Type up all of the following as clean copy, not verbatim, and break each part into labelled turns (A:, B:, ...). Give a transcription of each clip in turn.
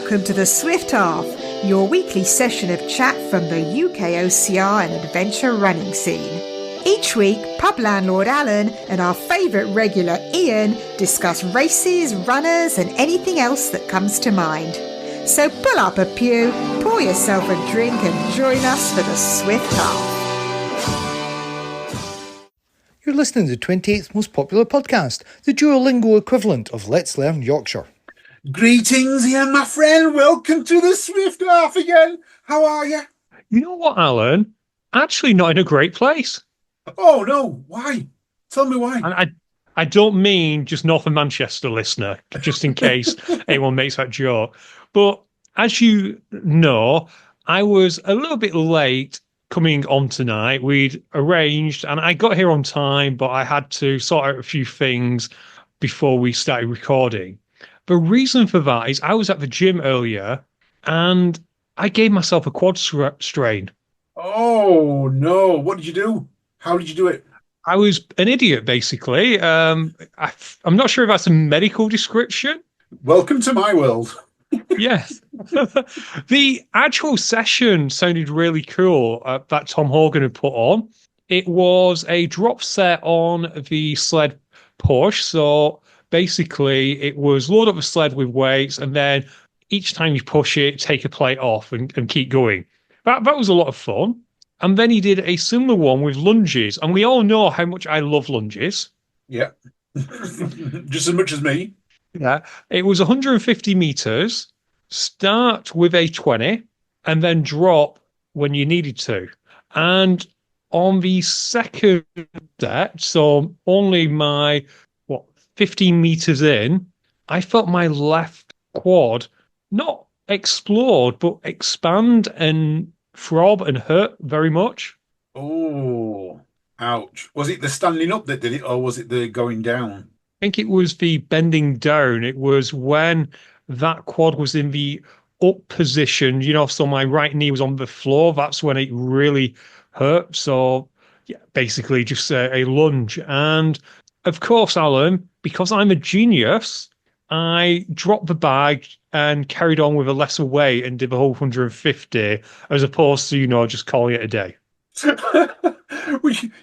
A: Welcome to the Swift Half, your weekly session of chat from the UK OCR and adventure running scene. Each week, pub landlord Alan and our favourite regular Ian discuss races, runners and anything else that comes to mind. So pull up a pew, pour yourself a drink and join us for the Swift Half.
B: You're listening to the 28th most popular podcast, the Duolingo equivalent of Let's Learn Yorkshire.
C: Greetings, Ian, my friend. Welcome to the Swift Half again. How are you?
D: You know what, Alan? Actually not in a great place.
C: Oh, no. Why? Tell me why.
D: And I don't mean just north of Manchester, listener, just in case anyone makes that joke. But as you know, I was a little bit late coming on tonight. We'd arranged, and I got here on time, but I had to sort out a few things before we started recording. The reason for that is I was at the gym earlier and I gave myself a quad strain.
C: Oh, no. What did you do? How did you do it?
D: I was an idiot, basically. I'm not sure if that's a medical description.
C: Welcome to my world.
D: Yes. The actual session sounded really cool that Tom Hogan had put on. It was a drop set on the sled push. So basically, it was load up a sled with weights, and then each time you push it, take a plate off and keep going. That was a lot of fun. And then he did a similar one with lunges. And we all know how much I love lunges.
C: Yeah. Just as much as me.
D: Yeah. It was 150 meters, start with a 20, and then drop when you needed to. And on the second set, so only my 15 meters in, I felt my left quad not explode, but expand and throb and hurt very much.
C: Oh, ouch. Was it the standing up that did it, or was it the going down?
D: I think it was the bending down. It was when that quad was in the up position, so my right knee was on the floor. That's when it really hurt. So, yeah, basically just a lunge. And of course, Alan, because I'm a genius, I dropped the bag and carried on with a lesser weight and did the whole 150 as opposed to, just calling it a day.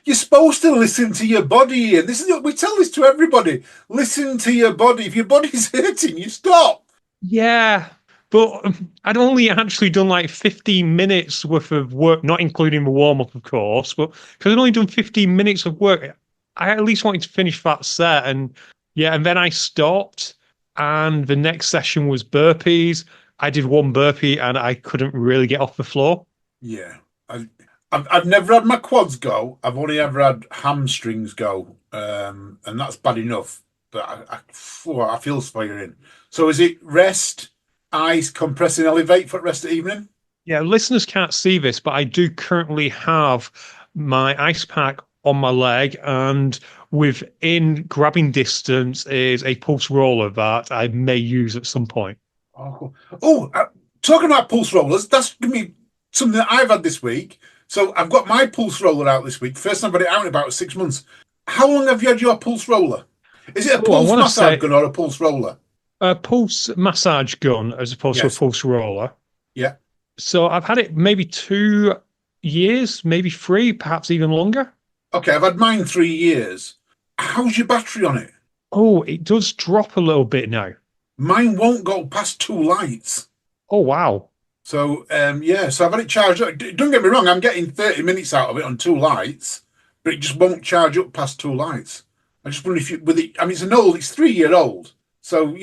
C: You're supposed to listen to your body, and we tell this to everybody. Listen to your body. If your body's hurting, you stop.
D: Yeah, but I'd only actually done like 15 minutes worth of work, not including the warm-up, of course, but because I'd only done 15 minutes of work, I at least wanted to finish that set. And then I stopped, and the next session was burpees. I did one burpee and I couldn't really get off the floor.
C: Yeah. I've never had my quads go. I've only ever had hamstrings go. And that's bad enough. But I feel spiraling. So is it rest, ice, compress and elevate for rest at evening?
D: Yeah, listeners can't see this, but I do currently have my ice pack on my leg, and within grabbing distance is a pulse roller that I may use at some point.
C: Talking about pulse rollers, that's going to be something that I've had this week. So I've got my pulse roller out this week. First time I've had it out in about 6 months. How long have you had your pulse roller? Is it a pulse massage gun or a pulse roller?
D: A pulse massage gun as opposed to a pulse roller.
C: Yeah.
D: So I've had it maybe 2 years, maybe 3, perhaps even longer.
C: Okay, I've had mine 3 years. How's your battery on it?
D: Oh, it does drop a little bit now.
C: Mine won't go past 2 lights.
D: Oh, wow.
C: So, so I've had it charged up. Don't get me wrong, I'm getting 30 minutes out of it on 2 lights, but it just won't charge up past 2 lights. I just wonder if it's 3-year-old. So,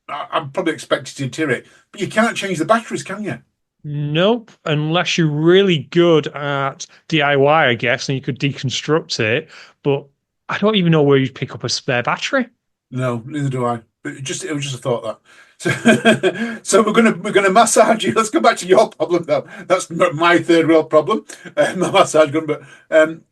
C: I'm probably expected to deteriorate. But you can't change the batteries, can you?
D: Nope, unless you're really good at DIY, I guess, and you could deconstruct it. But I don't even know where you'd pick up a spare battery.
C: No, neither do I. But it was just a thought that. So we're gonna massage you. Let's go back to your problem though. That's my third world problem, my massage gun. But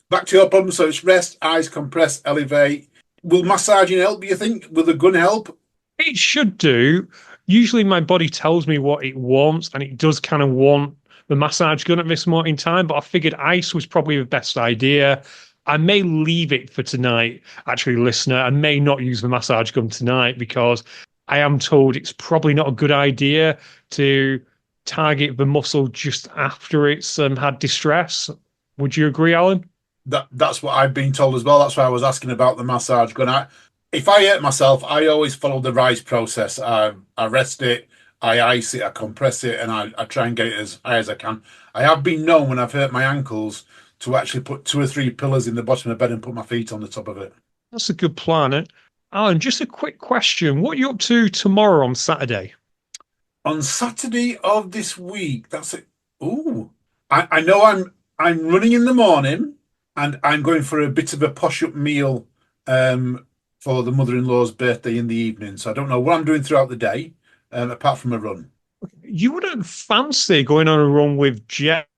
C: back to your problem. So it's rest, ice, compress, elevate. Will massaging help? Do you think? Will the gun help?
D: It should do. Usually my body tells me what it wants, and it does kind of want the massage gun at this moment in time, but I figured ice was probably the best idea. I may leave it for tonight, actually, listener. I may not use the massage gun tonight because I am told it's probably not a good idea to target the muscle just after it's had distress. Would you agree, Alan?
C: That's what I've been told as well. That's why I was asking about the massage. If I hurt myself, I always follow the RISE process. I rest it, I ice it, I compress it, and I try and get it as high as I can. I have been known when I've hurt my ankles to actually put 2 or 3 pillars in the bottom of the bed and put my feet on the top of it.
D: That's a good plan. And Alan, just a quick question. What are you up to tomorrow on Saturday?
C: On Saturday of this week, that's it. Ooh, I know I'm running in the morning, and I'm going for a bit of a posh up meal for the mother-in-law's birthday in the evening. So I don't know what I'm doing throughout the day, apart from a run.
D: You wouldn't fancy going on a run with Jet,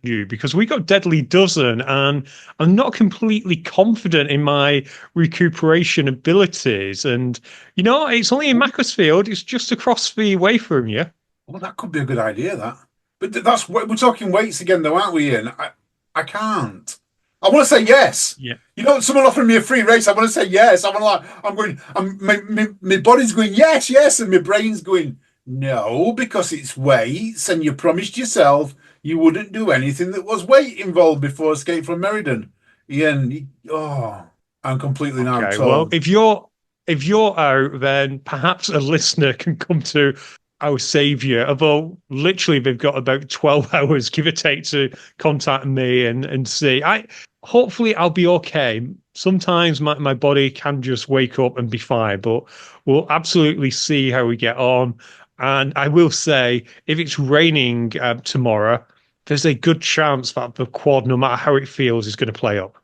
D: you, because we got Deadly Dozen, and I'm not completely confident in my recuperation abilities. And it's only in Macclesfield; it's just across the way from you.
C: Well, that could be a good idea, that. But that's we're talking weights again, though, aren't we, Ian? I can't. I want to say yes.
D: Yeah.
C: Someone offering me a free race. I want to say yes. My body's going yes, yes, and my brain's going no, because it's weights, and you promised yourself you wouldn't do anything that was weight involved before Escape from Meriden. Ian, I'm completely now
D: Okay,
C: told.
D: well, if you're out, then perhaps a listener can come to our saviour. Although literally they've got about 12 hours, give or take, to contact me and see. Hopefully I'll be okay. Sometimes my body can just wake up and be fine, but we'll absolutely see how we get on. And I will say, if it's raining tomorrow, there's a good chance that the quad, no matter how it feels, is going to play up.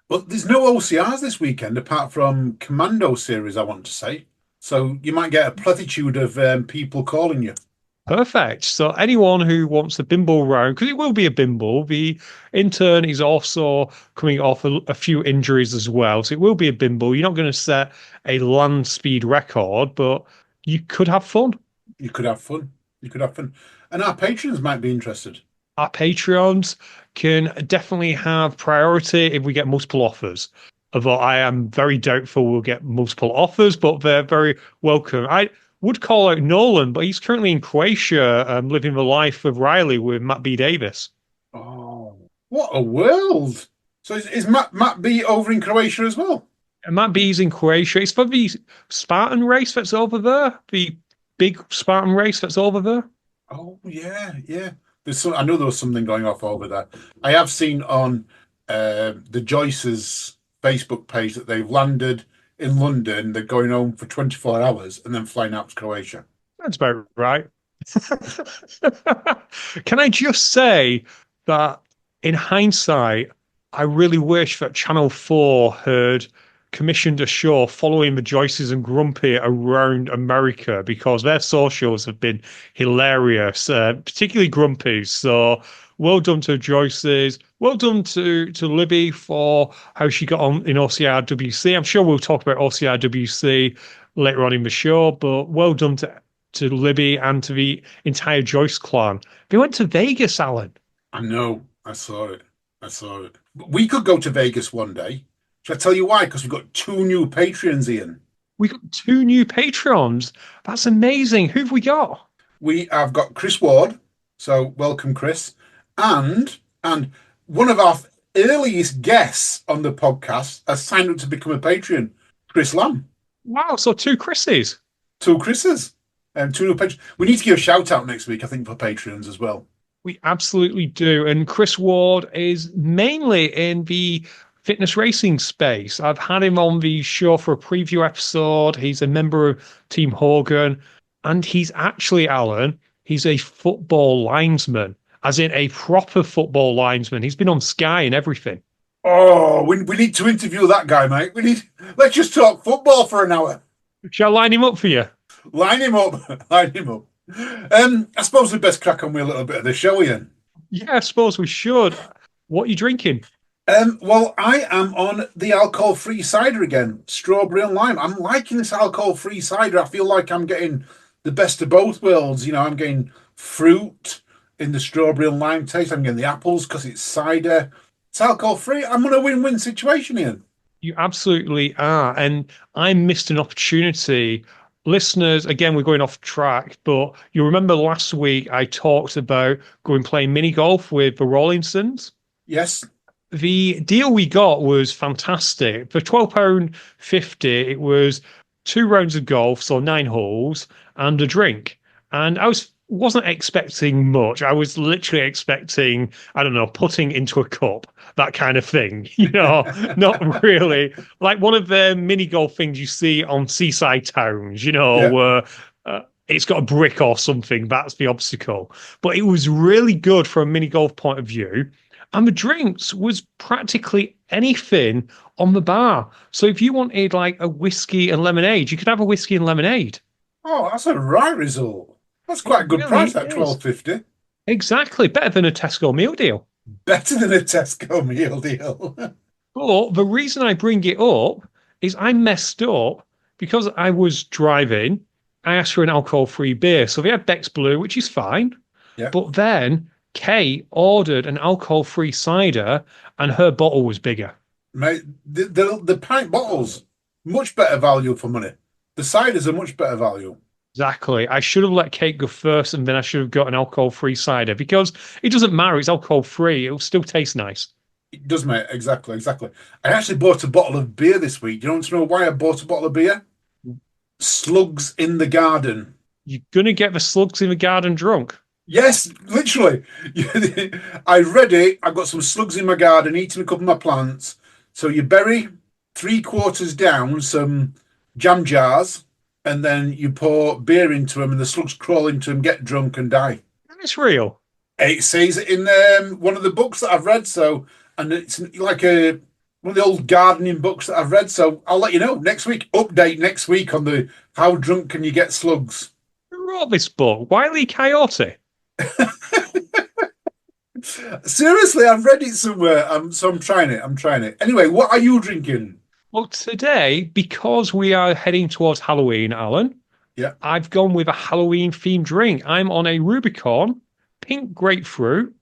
C: Well, there's no OCRs this weekend apart from Commando series, I want to say. So you might get a plethitude of people calling you.
D: Perfect. So anyone who wants the bimble round, because it will be a bimble, the intern is also coming off a few injuries as well. So it will be a bimble. You're not going to set a land speed record, but you could have fun.
C: You could have fun. And our patrons might be interested.
D: Our Patreons can definitely have priority if we get multiple offers. Although I am very doubtful we'll get multiple offers, but they're very welcome. I would call out Nolan, but he's currently in Croatia, living the life of Riley with Matt B. Davis.
C: Oh, what a world! So is Matt B over in Croatia as well?
D: And Matt B's in Croatia. It's for the Spartan race that's over there, the big Spartan race that's over there.
C: Oh yeah. I know there was something going off over there. I have seen on the Joyce's Facebook page that they've landed in London. They're going home for 24 hours and then flying out to Croatia.
D: That's about right. Can I just say that in hindsight, I really wish that Channel 4 had commissioned a show following the Joyces and Grumpy around America, because their socials have been hilarious, particularly Grumpy's. So well done to Joyce's. Well done to Libby for how she got on in OCRWC. I'm sure we'll talk about OCRWC later on in the show, but well done to Libby and to the entire Joyce clan. They went to Vegas, Alan.
C: I know. I saw it. We could go to Vegas one day. Shall I tell you why? Because we've got 2 new Patreons, Ian.
D: We got 2 new patrons. That's amazing. Who've we got?
C: We have got Chris Ward. So welcome, Chris. And one of our earliest guests on the podcast has signed up to become a Patreon, Chris Lamb.
D: Wow, so 2 Chris's.
C: 2 Chris's. 2 new patrons. We need to give a shout out next week, I think, for Patreons as well.
D: We absolutely do. And Chris Ward is mainly in the fitness racing space. I've had him on the show for a preview episode. He's a member of Team Hogan, and he's actually, Alan, he's a football linesman, as in a proper football linesman. He's been on Sky and everything.
C: Oh, we need to interview that guy, mate. Let's just talk football for an hour.
D: Shall I line him up for you?
C: Line him up. I suppose we best crack on with a little bit of the show, Ian.
D: Yeah, I suppose we should. What are you drinking?
C: Well, I am on the alcohol-free cider again, strawberry and lime. I'm liking this alcohol-free cider. I feel like I'm getting the best of both worlds. I'm getting fruit in the strawberry and lime taste. I'm getting the apples because it's cider. It's alcohol-free. I'm in a win-win situation, Ian.
D: You absolutely are. And I missed an opportunity listeners, again, we're going off track, but you remember last week I talked about going playing mini golf with the Rawlinsons?
C: Yes.
D: The deal we got was fantastic. For £12.50, it was 2 rounds of golf, so 9 holes, and a drink. And I wasn't expecting much. I was literally expecting, I don't know, putting into a cup, that kind of thing. Not really. Like one of the mini golf things you see on seaside towns,
C: Yeah.
D: where it's got a brick or something. That's the obstacle. But it was really good from a mini golf point of view. And the drinks was practically anything on the bar. So if you wanted like a whiskey and lemonade, you could have a whiskey and lemonade.
C: Oh, that's a right result. That's quite a
D: It
C: good
D: really
C: price, that
D: is.
C: £12.50.
D: Exactly. Better than a Tesco meal deal.
C: Better than a Tesco meal deal.
D: But the reason I bring it up is I messed up because I was driving. I asked for an alcohol-free beer. So they had Beck's Blue, which is fine.
C: Yeah.
D: But then Kate ordered an alcohol-free cider and her bottle was bigger.
C: Mate, the pint bottles, much better value for money. The ciders are much better value.
D: Exactly. I should have let Kate go first and then I should have got an alcohol-free cider because it doesn't matter. It's alcohol-free. It'll still taste nice.
C: It does, mate. Exactly, exactly. I actually bought a bottle of beer this week. Do you want to know why I bought a bottle of beer? Slugs in the garden.
D: You're going to get the slugs in the garden drunk.
C: Yes, literally. I read it. I got some slugs in my garden, eating a couple of my plants. So you bury 3/4 down some jam jars, and then you pour beer into them, and the slugs crawl into them, get drunk, and die.
D: It's real.
C: It says it in one of the books that I've read. So, and it's like one of the old gardening books that I've read. So I'll let you know next week. Update next week on the how drunk can you get slugs.
D: Who wrote this book? Wile E. Coyote.
C: Seriously, I've read it somewhere. So I'm trying it. I'm trying it. Anyway, what are you drinking?
D: Well, today, because we are heading towards Halloween, Alan,
C: Yeah.
D: I've gone with a Halloween themed drink. I'm on a Rubicon, pink grapefruit,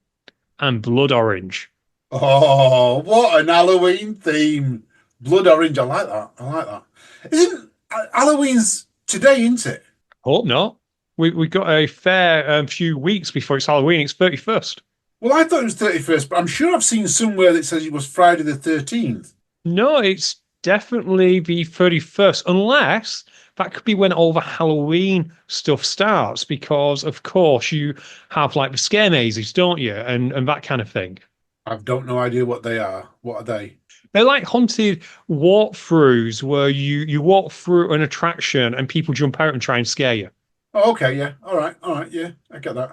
D: and blood orange.
C: Oh, what an Halloween theme. Blood orange. I like that. I like that. Isn't Halloween's today, isn't it?
D: Hope not. We've got a fair few weeks before it's Halloween. It's 31st.
C: Well, I thought it was 31st, but I'm sure I've seen somewhere that says it was Friday the 13th.
D: No, it's definitely the 31st, unless that could be when all the Halloween stuff starts, because of course you have like the scare mazes, don't you? And that kind of thing.
C: I've don't no idea what they are. What are they?
D: They're like haunted walkthroughs where you walk through an attraction and people jump out and try and scare you.
C: Oh, okay, yeah. All right, yeah. I get that.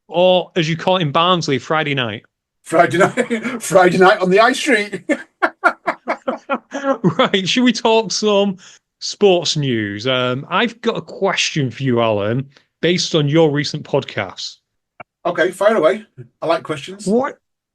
D: Or as you call it in Barnsley, Friday night.
C: Friday night, Friday night on the high street.
D: Right, should we talk some sports news? I've got a question for you, Alan, based on your recent podcast.
C: Okay, fire away. I like questions.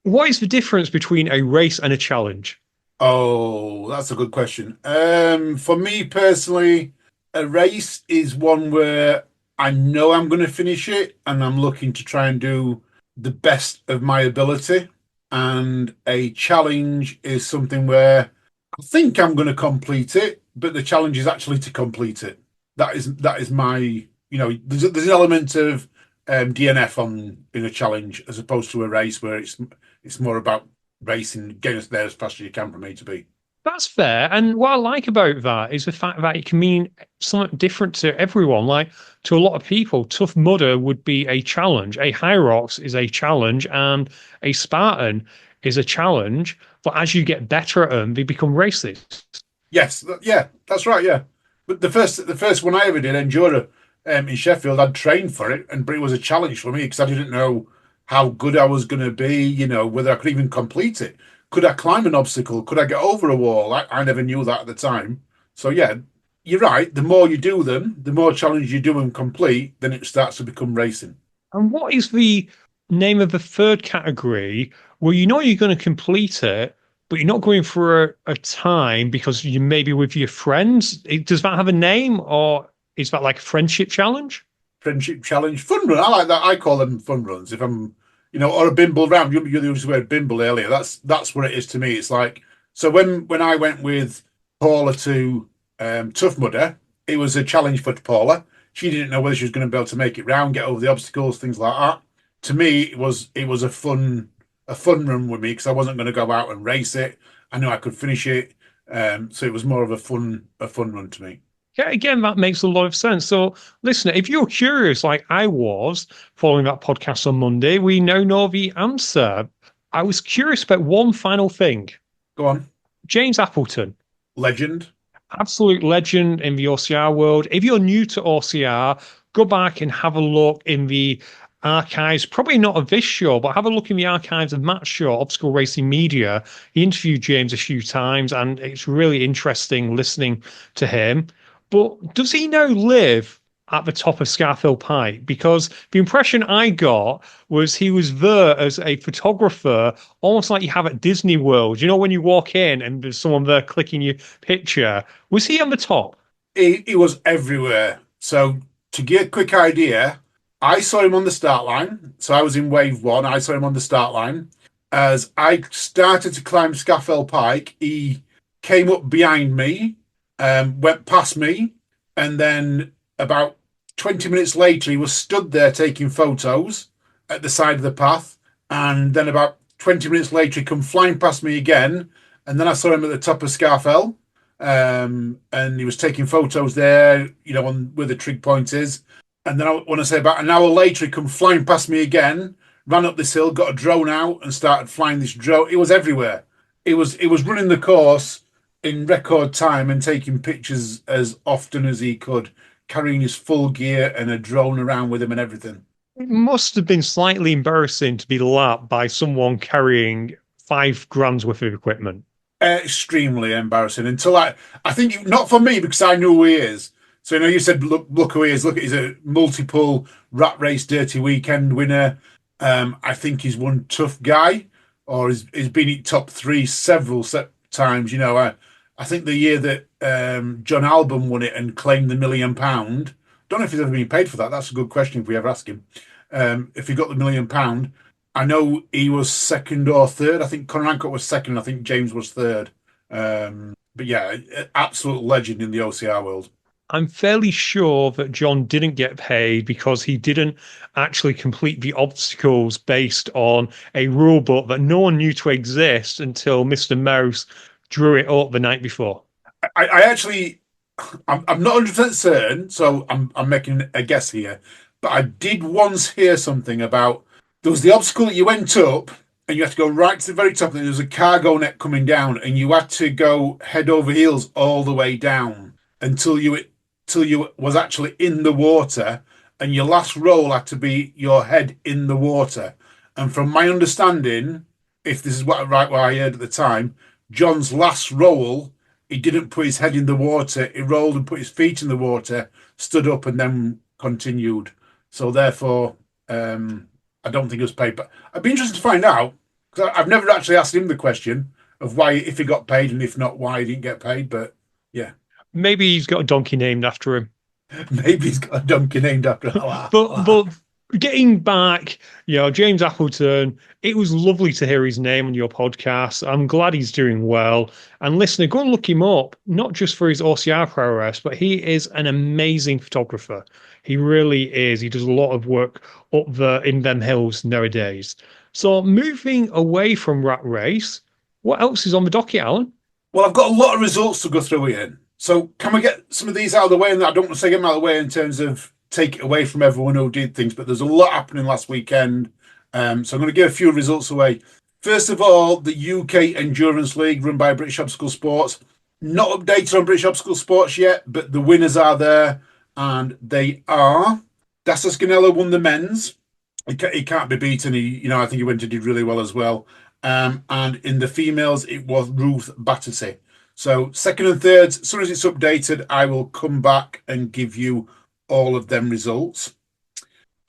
D: What is the difference between a race and a challenge?
C: Oh, that's a good question. For me personally, a race is one where I know I'm going to finish it and I'm looking to try and do the best of my ability. And a challenge is something where I think I'm going to complete it, but the challenge is actually to complete it. That is my, there's an element of DNF in a challenge as opposed to a race where it's more about racing, getting us there as fast as you can from A to B.
D: That's fair. And what I like about that is the fact that it can mean something different to everyone. Like to a lot of people, Tough Mudder would be a challenge. A Hyrox is a challenge and a Spartan is a challenge. But as you get better at them, they become races.
C: Yes, yeah, that's right, yeah. But the first one I ever did, Endura, in Sheffield, I'd trained for it, but it was a challenge for me because I didn't know how good I was going to be, whether I could even complete it. Could I climb an obstacle? Could I get over a wall? I never knew that at the time. So, yeah, you're right. The more you do them, the more challenge you do and complete, then it starts to become racing.
D: And what is the name of the third category where you know you're going to complete it, but you're not going for a time because you may be with your friends? Does that have a name, or is that like a friendship challenge?
C: Friendship challenge, fun run. I like that. I call them fun runs. If I'm, or a bimble round. You used the word bimble earlier. That's what it is to me. It's like, so when I went with Paula to Tough Mudder, it was a challenge for Paula. She didn't know whether she was going to be able to make it round, get over the obstacles, things like that. To me, it was a fun run with me because I wasn't going to go out and race it. I knew I could finish it, so it was more of a fun run to me.
D: Yeah, again, that makes a lot of sense. So, listener, if you're curious, like I was following that podcast on Monday, we now know the answer. I was curious about one final thing.
C: Go on,
D: James Appleton,
C: legend.
D: absolute legend in the OCR world. If you're new to OCR, go back and have a look in the archives, probably not of this show, but have a look in the archives of Matt's show, Obstacle Racing Media. He interviewed James a few times, and it's really interesting listening to him. But does he now live at the top of Scarfield Pike? Because the impression I got was he was there as a photographer, almost like you have at Disney World. You know, when you walk in and there's someone there clicking your picture. Was he on the top?
C: He was everywhere. So to get a quick idea, I saw him on the start line. So I was in wave one. I saw him on the start line. As I started to climb Scaffell Pike, he came up behind me, went past me, and then about 20 minutes later, he was stood there taking photos at the side of the path. And then about 20 minutes later, he come flying past me again. And then I saw him at the top of Scarfell. And he was taking photos there, where the trig point is. And then I want to say about an hour later, he come flying past me again, ran up this hill, got a drone out, and started flying this drone. It was everywhere. It was running the course in record time and taking pictures as often as he could, carrying his full gear and a drone around with him and everything.
D: It must have been slightly embarrassing to be lapped by someone carrying $5,000 worth of equipment.
C: Extremely embarrassing. Until I think not for me because I knew who he is. So you said look who he is. Look, he's a multiple rat race dirty weekend winner. I think he's one tough guy, or he's been in top three several times. I think the year that John Albon won it and claimed the £1 million. Don't know if he's ever been paid for that. That's a good question if we ever ask him. If he got the £1 million. I know he was second or third. I think Conor Hancock was second. I think James was third. But yeah, absolute legend in the OCR world.
D: I'm fairly sure that John didn't get paid because he didn't actually complete the obstacles based on a rule book that no one knew to exist until Mr. Mouse drew it up the night before.
C: I'm not 100% certain, so I'm making a guess here. But I did once hear something about there was the obstacle that you went up and you had to go right to the very top, and there was a cargo net coming down, and you had to go head over heels all the way down until you was actually in the water, and your last roll had to be your head in the water. And from my understanding, if this is what I heard at the time, John's last roll, he didn't put his head in the water. He rolled and put his feet in the water, stood up, and then continued. So therefore, I don't think he was paid. But I'd be interested to find out, because I've never actually asked him the question of why, if he got paid, and if not, why he didn't get paid. But yeah.
D: Maybe he's got a donkey named after him.
C: Maybe he's got a donkey named after him.
D: But getting back, James Appleton, it was lovely to hear his name on your podcast. I'm glad he's doing well. And listener, go and look him up, not just for his OCR prowess, but he is an amazing photographer. He really is. He does a lot of work up there in them hills nowadays. So moving away from Rat Race, what else is on the docket, Alan?
C: Well, I've got a lot of results to go through here. So can we get some of these out of the way? And I don't want to say get them out of the way in terms of take it away from everyone who did things, but there's a lot happening last weekend. So I'm going to give a few results away. First of all, the UK Endurance League run by British Obstacle Sports. Not updated on British Obstacle Sports yet, but the winners are there, and they are Dastas Ganello won the men's. He can't be beaten. I think he went and did really well as well. And in the females, it was Ruth Battersea. So second and third, as soon as it's updated, I will come back and give you all of them results.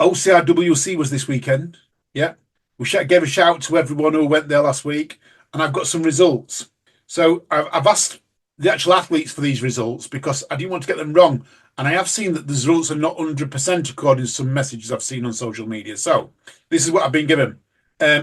C: OCRWC was this weekend. Yeah. We gave a shout to everyone who went there last week, and I've got some results. So I've asked the actual athletes for these results because I didn't want to get them wrong. And I have seen that the results are not 100% according to some messages I've seen on social media. So this is what I've been given.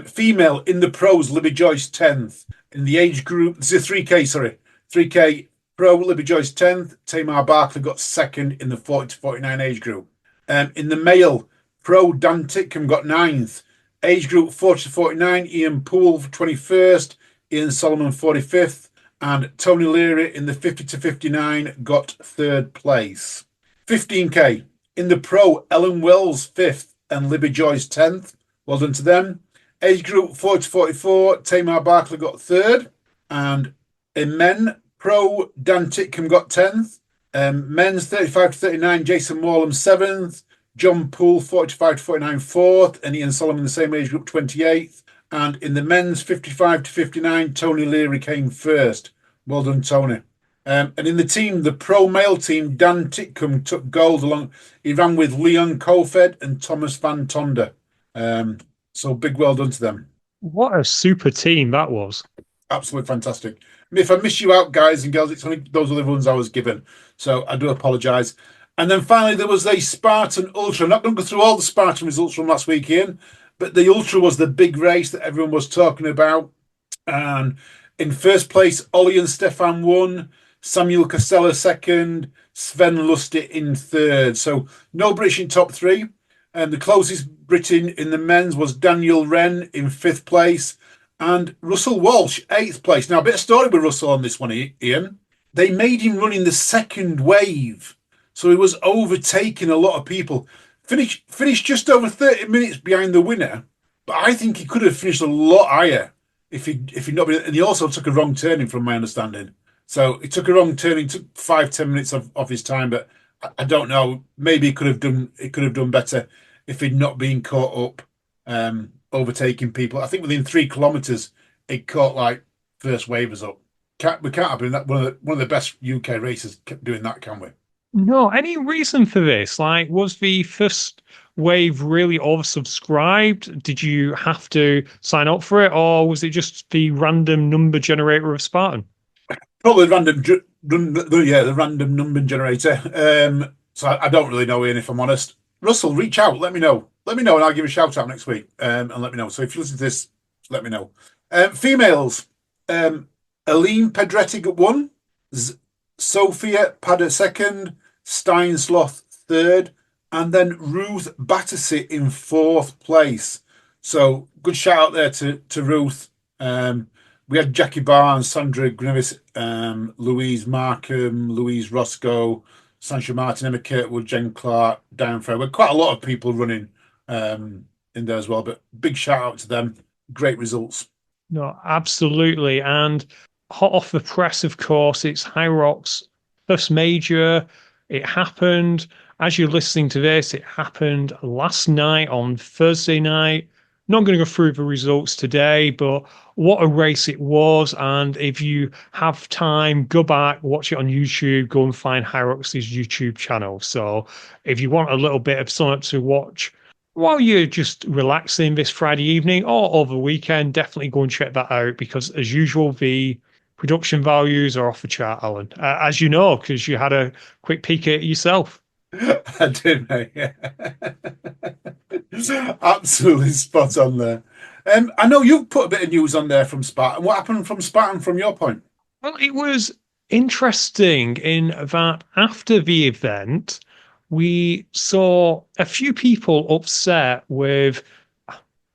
C: Female in the pros, Libby Joyce, 10th. In the age group, this is 3K Pro, Libby Joyce 10th. Tamar Barkley got second in the 40 to 49 age group. In the male, Pro, Dan Titcombe got 9th. Age group 40 to 49, Ian Poole 21st. Ian Solomon 45th. And Tony Leary in the 50 to 59 got 3rd place. 15K. In the Pro, Ellen Wells 5th and Libby Joyce 10th. Well done to them. Age group 40 to 44, Tamar Barkley got 3rd. And in men, Pro, Dan Titcombe got 10th. Men's 35 to 39, Jason Morlam 7th. John Poole 45 to 49 4th. And Ian Solomon, the same age group, 28th. And in the men's 55 to 59, Tony Leary came 1st. Well done, Tony. And in the team, the pro male team, Dan Titcombe took gold along. He ran with Leon Colfed and Thomas Van Tonder. So big well done to them.
D: What a super team that was.
C: Absolutely fantastic. If I miss you out, guys and girls, it's only those are the ones I was given. So I do apologise. And then finally, there was a Spartan Ultra. I'm not going to go through all the Spartan results from last week, Ian, but the Ultra was the big race that everyone was talking about. And in first place, Ollie and Stefan won. Samuel Costello second. Sven Lustig in third. So no British in top three. And the closest Briton in the men's was Daniel Wren in 5th place. And Russell Walsh, 8th place. Now, a bit of story with Russell on this one, Ian. They made him run in the second wave. So he was overtaking a lot of people. Finished just over 30 minutes behind the winner. But I think he could have finished a lot higher if he'd not been. And he also took a wrong turning, from my understanding. So he took a wrong turning, took 5-10 minutes of his time. But I don't know. Maybe he could have done better if he'd not been caught up overtaking people. I think within 3 kilometres, it caught like first wavers up. We can't have been that one of the best UK races doing that, can we?
D: No, any reason for this? Like, was the first wave really oversubscribed? Did you have to sign up for it, or was it just the random number generator of Spartan?
C: Probably the random number generator. So I don't really know, Ian, if I'm honest. Russell, reach out. Let me know. And I'll give a shout out next week. And let me know. So if you listen to this, let me know. Females. Aline Pedretti got 1. Sophia Padder 2nd. Steinsloth 3rd. And then Ruth Battersea in 4th place. So good shout out there to Ruth. We had Jackie Barnes, Sandra Grivis, Louise Markham, Louise Roscoe, Sancho Martin, Emma Kirkwood, Jen Clark, Diane Fair. We're quite a lot of people running in there as well, but big shout out to them. Great results.
D: No, absolutely. And hot off the press, of course, it's High Rock's first major. It happened, as you're listening to this, it happened last night on Thursday night. Not going to go through the results today, but what a race it was. And if you have time, go back, watch it on YouTube, go and find Hyrox's YouTube channel. So if you want a little bit of something to watch while you're just relaxing this Friday evening or over the weekend, definitely go and check that out, because as usual, the production values are off the chart, Alan, as you know, because you had a quick peek at it yourself.
C: I did, mate. Yeah. Absolutely spot on there. I know you've put a bit of news on there from Spartan. What happened from Spartan from your point?
D: Well, it was interesting in that after the event, we saw a few people upset with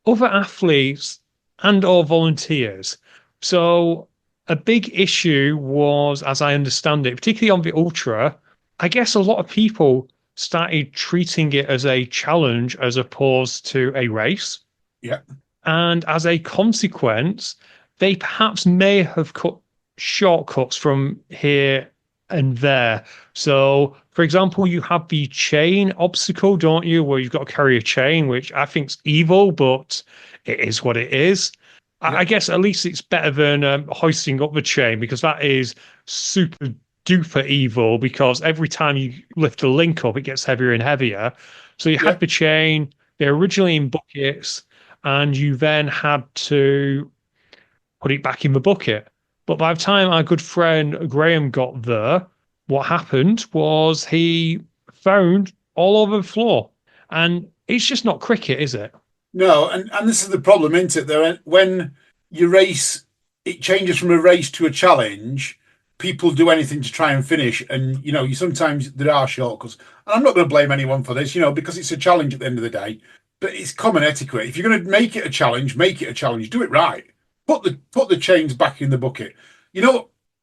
D: other athletes and or volunteers. So a big issue was, as I understand it, particularly on the Ultra, I guess a lot of people started treating it as a challenge as opposed to a race.
C: Yeah.
D: And as a consequence, they perhaps may have cut shortcuts from here and there. So, for example, you have the chain obstacle, don't you, where you've got to carry a chain, which I think's evil, but it is what it is. Yeah. I guess at least it's better than hoisting up the chain, because that is super duper evil, because every time you lift the link up, it gets heavier and heavier. So you had the chain, they're originally in buckets, and you then had to put it back in the bucket. But by the time our good friend Graham got there, what happened was he found all over the floor. And it's just not cricket, is it?
C: No, and this is the problem, isn't it? Though, when you race, it changes from a race to a challenge. people do anything to try and finish. And, you sometimes there are shortcuts. And I'm not going to blame anyone for this, because it's a challenge at the end of the day. But it's common etiquette. If you're going to make it a challenge, make it a challenge. Do it right. Put the chains back in the bucket.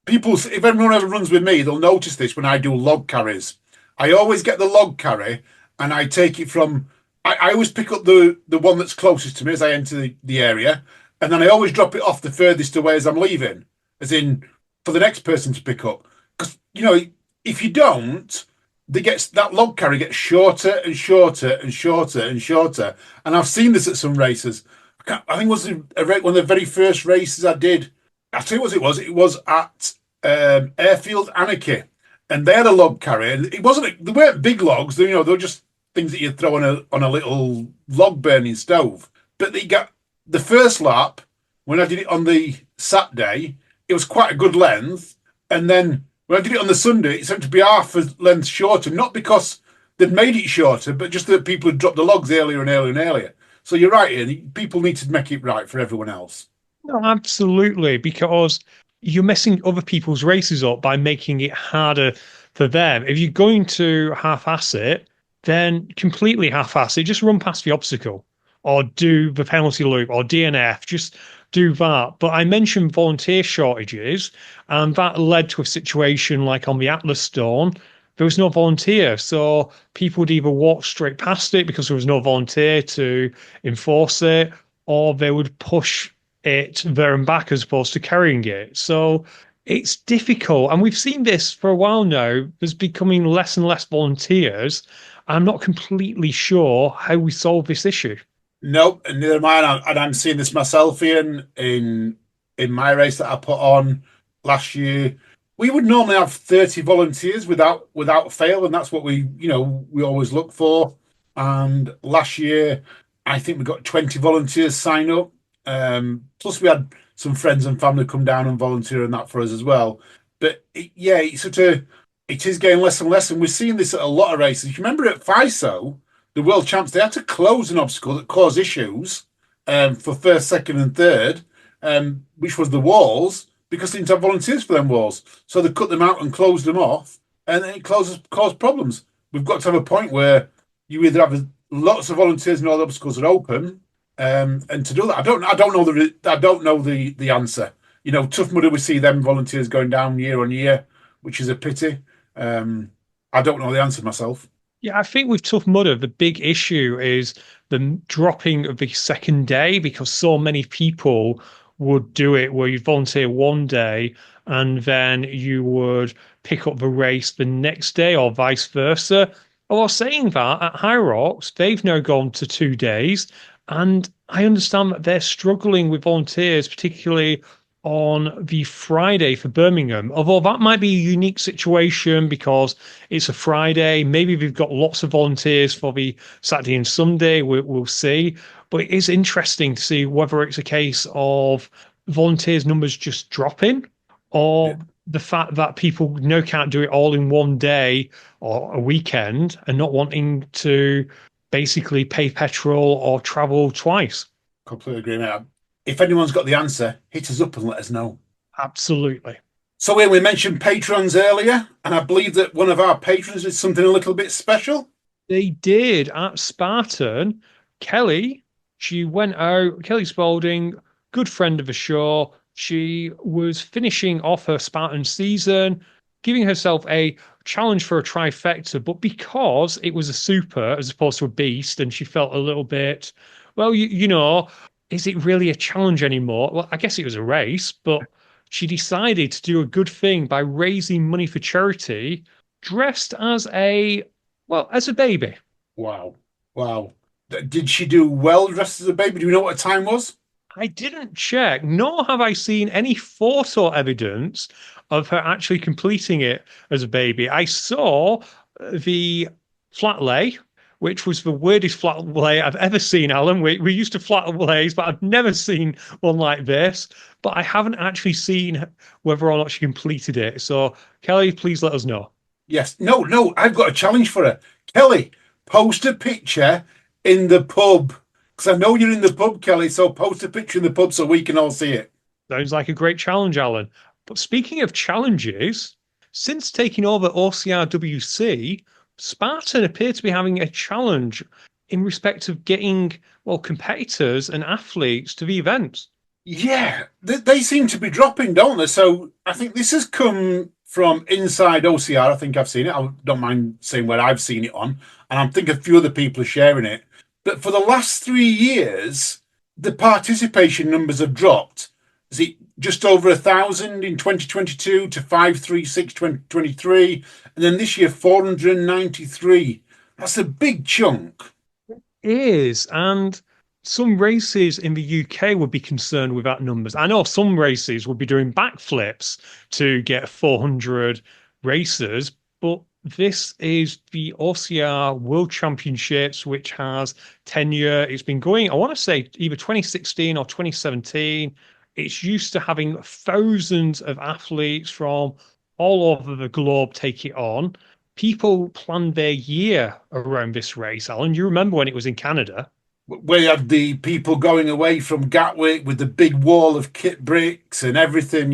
C: People, if everyone ever runs with me, they'll notice this when I do log carries. I always get the log carry and I take it from. I always pick up the one that's closest to me as I enter the area, and then I always drop it off the furthest away as I'm leaving, as in for the next person to pick up. Because if you don't, that log carry gets shorter and shorter and shorter and shorter. And I've seen this at some races. I think it was one of the very first races I did. I'll tell you what it was. It was at Airfield Anarchy, and they had a log carry. And it wasn't. They weren't big logs. They were just things that you'd throw on a little log burning stove. But they got the first lap when I did it on the Saturday. It was quite a good length, and then when I did it on the Sunday, it seemed to be half a length shorter. Not because they'd made it shorter, but just that people had dropped the logs earlier and earlier and earlier. So you're right, Ian. People need to make it right for everyone else.
D: No, absolutely, because you're messing other people's races up by making it harder for them. If you're going to half-ass it, then completely half-ass it. Just run past the obstacle or do the penalty loop or DNF. Just do that. But I mentioned volunteer shortages, and that led to a situation like on the Atlas Stone. There was no volunteer. So people would either walk straight past it because there was no volunteer to enforce it, or they would push it there and back as opposed to carrying it. So it's difficult. And we've seen this for a while now. There's becoming less and less volunteers. I'm not completely sure how we solve this issue.
C: Nope, and neither am I. And I'm seeing this myself, Ian, in my race that I put on last year. We would normally have 30 volunteers without fail, and that's what we always look for. And last year, I think we got 20 volunteers sign up. Plus, we had some friends and family come down and volunteer and that for us as well. But it is getting less and less, and we're seeing this at a lot of races. If you remember at FISO, the world champs, they had to close an obstacle that caused issues for first, second, and third, which was the walls, because they didn't have volunteers for them walls. So they cut them out and closed them off, and then it caused problems. We've got to have a point where you either have lots of volunteers and all the obstacles are open. And to do that, I don't know the answer. Tough Mudder, we see them volunteers going down year on year, which is a pity. I don't know the answer myself.
D: Yeah, I think with Tough Mudder, the big issue is the dropping of the second day, because so many people would do it where you volunteer one day and then you would pick up the race the next day or vice versa. Although saying that, at High Rocks, they've now gone to 2 days. And I understand that they're struggling with volunteers, particularly on the Friday for Birmingham. Although that might be a unique situation because it's a Friday. Maybe we've got lots of volunteers for the Saturday and Sunday. We'll see. But it is interesting to see whether it's a case of volunteers numbers just dropping, or the fact that people can't do it all in one day or a weekend and not wanting to basically pay petrol or travel twice.
C: Completely agree, mate. If anyone's got the answer, hit us up and let us know.
D: Absolutely.
C: So we mentioned patrons earlier, and I believe that one of our patrons did something a little bit special.
D: They did at Spartan. Kelly, she went out. Kelly Spalding, good friend of the show. She was finishing off her Spartan season, giving herself a challenge for a trifecta, but because it was a super as opposed to a beast, and she felt a little bit, well, is it really a challenge anymore? Well, I guess it was a race, but she decided to do a good thing by raising money for charity, dressed as a baby.
C: Wow. Did she do well dressed as a baby? Do you know what time was?
D: I didn't check, nor have I seen any photo evidence of her actually completing it as a baby. I saw the flat lay, which was the weirdest flat lay I've ever seen, Alan. We used to flat lays, but I've never seen one like this. But I haven't actually seen whether or not she completed it. So, Kelly, please let us know.
C: Yes. No, I've got a challenge for her. Kelly, post a picture in the pub. Because I know you're in the pub, Kelly, so post a picture in the pub so we can all see it.
D: Sounds like a great challenge, Alan. But speaking of challenges, since taking over OCRWC, Spartan appear to be having a challenge in respect of getting, well, competitors and athletes to the event.
C: Yeah, they seem to be dropping, don't they? So I think this has come from inside OCR. I think I've seen it. I don't mind saying where I've seen it on, and I think a few other people are sharing it. But for the last 3 years, the participation numbers have dropped. Is it just over 1,000 in 2022 to 536 2023, and then this year 493? That's a big chunk.
D: Is and some races in the UK would be concerned with that numbers. I know some races would be doing backflips to get 400 racers, but this is the OCR World Championships, which has tenure. It's been going, I want to say either 2016 or 2017. It's used to having thousands of athletes from all over the globe take it on. People planned their year around this race, Alan. You remember when it was in Canada?
C: Where you had the people going away from Gatwick with the big wall of kit bricks and everything,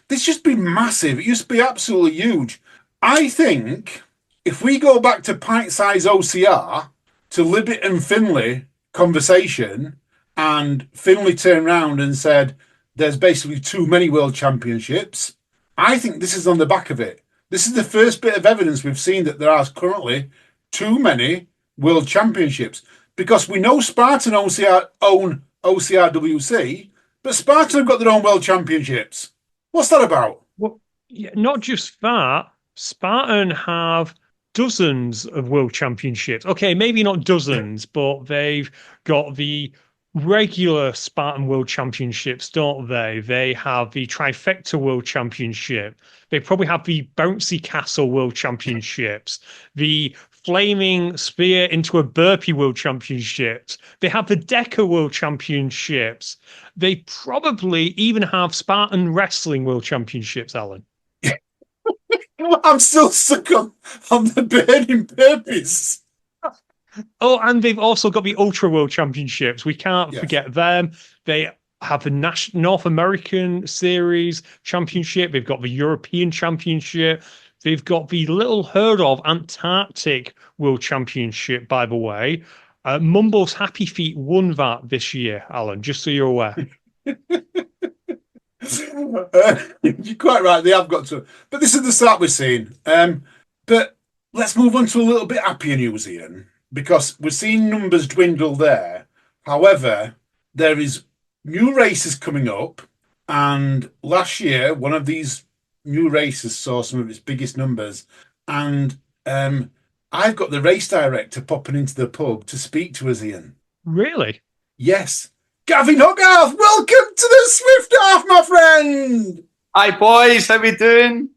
C: this just been massive. It used to be absolutely huge. I think if we go back to pint size OCR to Libet and Finlay conversation, and Finlay turned around and said there's basically too many world championships, I think this is on the back of it. This is the first bit of evidence we've seen that there are currently too many world championships, because we know Spartan OCR own OCRWC, but Spartan have got their own world championships. What's that about?
D: Well, yeah, not just that. Spartan have dozens of world championships. Okay, maybe not dozens, but they've got the regular Spartan World Championships, don't they? They have the Trifecta World Championship. They probably have the Bouncy Castle World Championships, the Flaming Spear into a Burpee World Championships. They have the Deca World Championships. They probably even have Spartan Wrestling World Championships, Alan.
C: I'm still stuck on the burning burpees.
D: Oh, and they've also got the Ultra World Championships. We can't forget them. They have the North American Series Championship. They've got the European Championship. They've got the little heard of Antarctic World Championship, by the way. Mumbo's Happy Feet won that this year, Alan, just so you're aware.
C: You're quite right. They have got to. But this is the start we're seeing. But let's move on to a little bit happier news, Ian, because we're seeing numbers dwindle there. However, there is new races coming up. And last year, one of these new races saw some of its biggest numbers. And I've got the race director popping into the pub to speak to us, Ian.
D: Really?
C: Yes. Gavin Hogarth, welcome to the Swift Half, my friend.
E: Hi, boys. How we doing?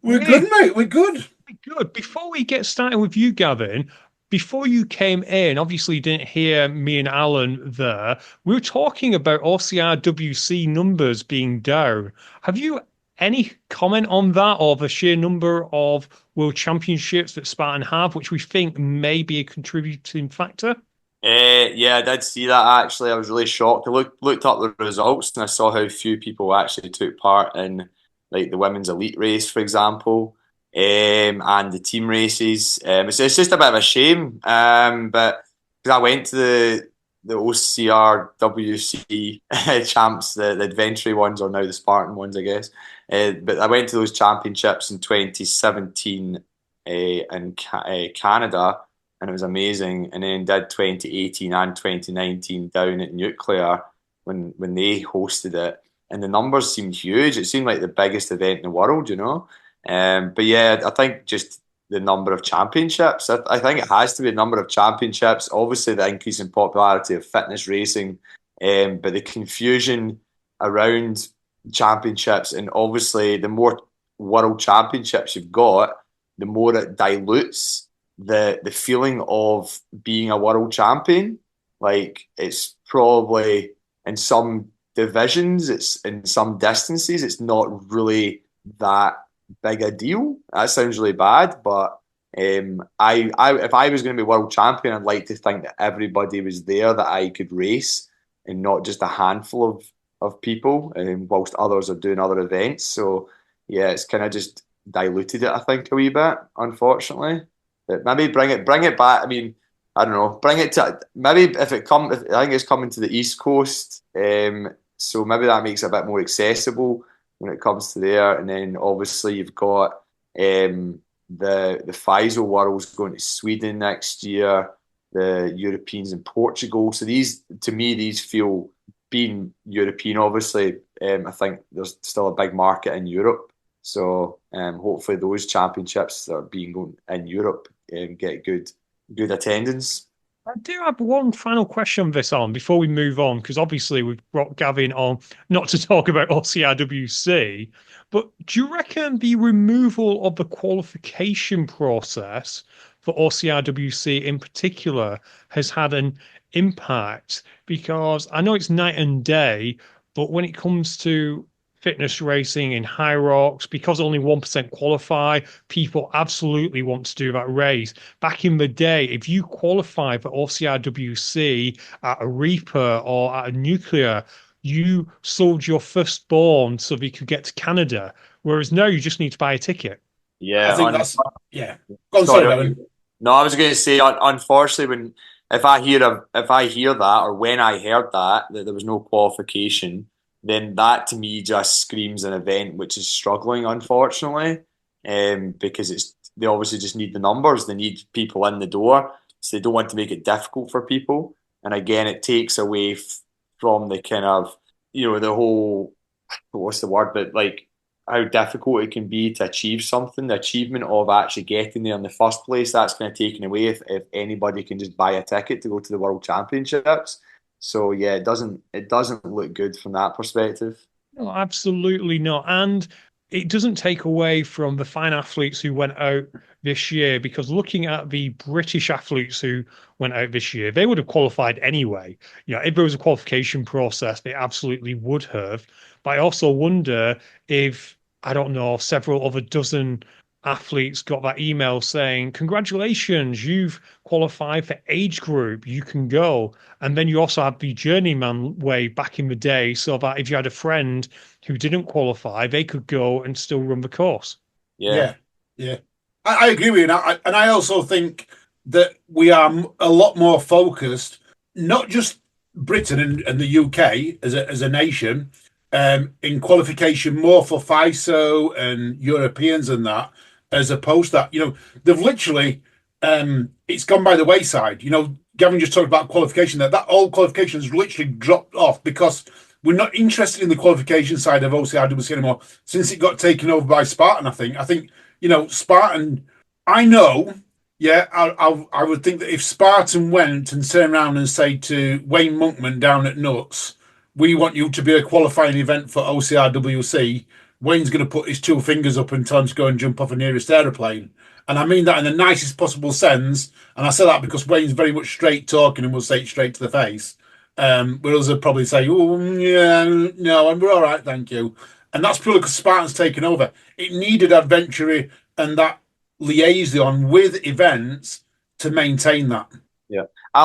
C: We're good, mate. We're good.
D: Good. Before we get started with you, Gavin, before you came in, obviously you didn't hear me and Alan there. We were talking about OCRWC numbers being down. Have you any comment on that, or the sheer number of world championships that Spartan have, which we think may be a contributing factor?
E: Yeah, I did see that actually. I was really shocked. I looked up the results and I saw how few people actually took part in like the women's elite race, for example, and the team races. It's just a bit of a shame. But because I went to the OCRWC champs, the adventure ones, or now the Spartan ones, I guess. But I went to those championships in 2017 in Canada. And it was amazing. And then did 2018 and 2019 down at Nuclear when they hosted it. And the numbers seemed huge. It seemed like the biggest event in the world, But yeah, I think just the number of championships. I think it has to be a number of championships. Obviously, the increase in popularity of fitness racing, but the confusion around championships. And obviously, the more world championships you've got, the more it dilutes the feeling of being a world champion. Like, it's probably in some divisions, it's in some distances, it's not really that big a deal. That sounds really bad, but I if I was going to be world champion, I'd like to think that everybody was there that I could race, and not just a handful of people, whilst others are doing other events. So yeah, it's kind of just diluted it, I think, a wee bit, unfortunately. But maybe bring it back. I mean, I don't know, bring it to maybe if it come. If, I think it's coming to the East Coast, so maybe that makes it a bit more accessible when it comes to there. And then obviously you've got the FISO Worlds going to Sweden next year, the Europeans in Portugal. So these, to me, these feel, being European, obviously, I think there's still a big market in Europe. So hopefully those championships that are being going in Europe get good attendance.
D: I do have one final question on this on before we move on, because obviously we've brought Gavin on not to talk about OCRWC, but do you reckon the removal of the qualification process for OCRWC in particular has had an impact? Because I know it's night and day, but when it comes to fitness racing in high rocks, because only 1% qualify, people absolutely want to do that race. Back in the day, if you qualify for OCRWC at a Reaper or at a Nuclear, you sold your firstborn so they could get to Canada. Whereas now you just need to buy a ticket.
C: I
E: Yeah,
C: think that's Go on, sorry,
E: sorry.
C: Darren.
E: No, I was going to say, unfortunately, when if I hear that, or when I heard that there was no qualification, then that to me just screams an event which is struggling, unfortunately, because they obviously just need the numbers, they need people in the door, so they don't want to make it difficult for people. And again, it takes away from the kind of, the whole, what's the word, but like how difficult it can be to achieve something, the achievement of actually getting there in the first place, that's kind of taken away if anybody can just buy a ticket to go to the World Championships. So yeah, it doesn't look good from that perspective.
D: No, absolutely not. And it doesn't take away from the fine athletes who went out this year, because looking at the British athletes who went out this year, they would have qualified anyway. If there was a qualification process, they absolutely would have. But I also wonder if, I don't know, several other dozen athletes got that email saying, congratulations, you've qualified for age group, you can go. And then you also had the journeyman way back in the day, so that if you had a friend who didn't qualify, they could go and still run the course.
E: Yeah.
C: Yeah, yeah. I agree with you. And I also think that we are a lot more focused, not just Britain and the UK as a nation, in qualification more for FISO and Europeans and that, as opposed to that. They've literally, it's gone by the wayside. Gavin just talked about qualification, that old qualification has literally dropped off because we're not interested in the qualification side of OCRWC anymore since it got taken over by Spartan. I think Spartan. I know. Yeah, I would think that if Spartan went and turned around and say to Wayne Monkman down at Nuts, we want you to be a qualifying event for OCRWC, Wayne's going to put his two fingers up and tell him to go and jump off a nearest aeroplane. And I mean that in the nicest possible sense. And I say that because Wayne's very much straight talking and will say it straight to the face. Whereas they'll probably say, oh, yeah, no, and we're all right, thank you. And that's purely because Spartan's taken over. It needed adventure and that liaison with events to maintain that.
E: Yeah, I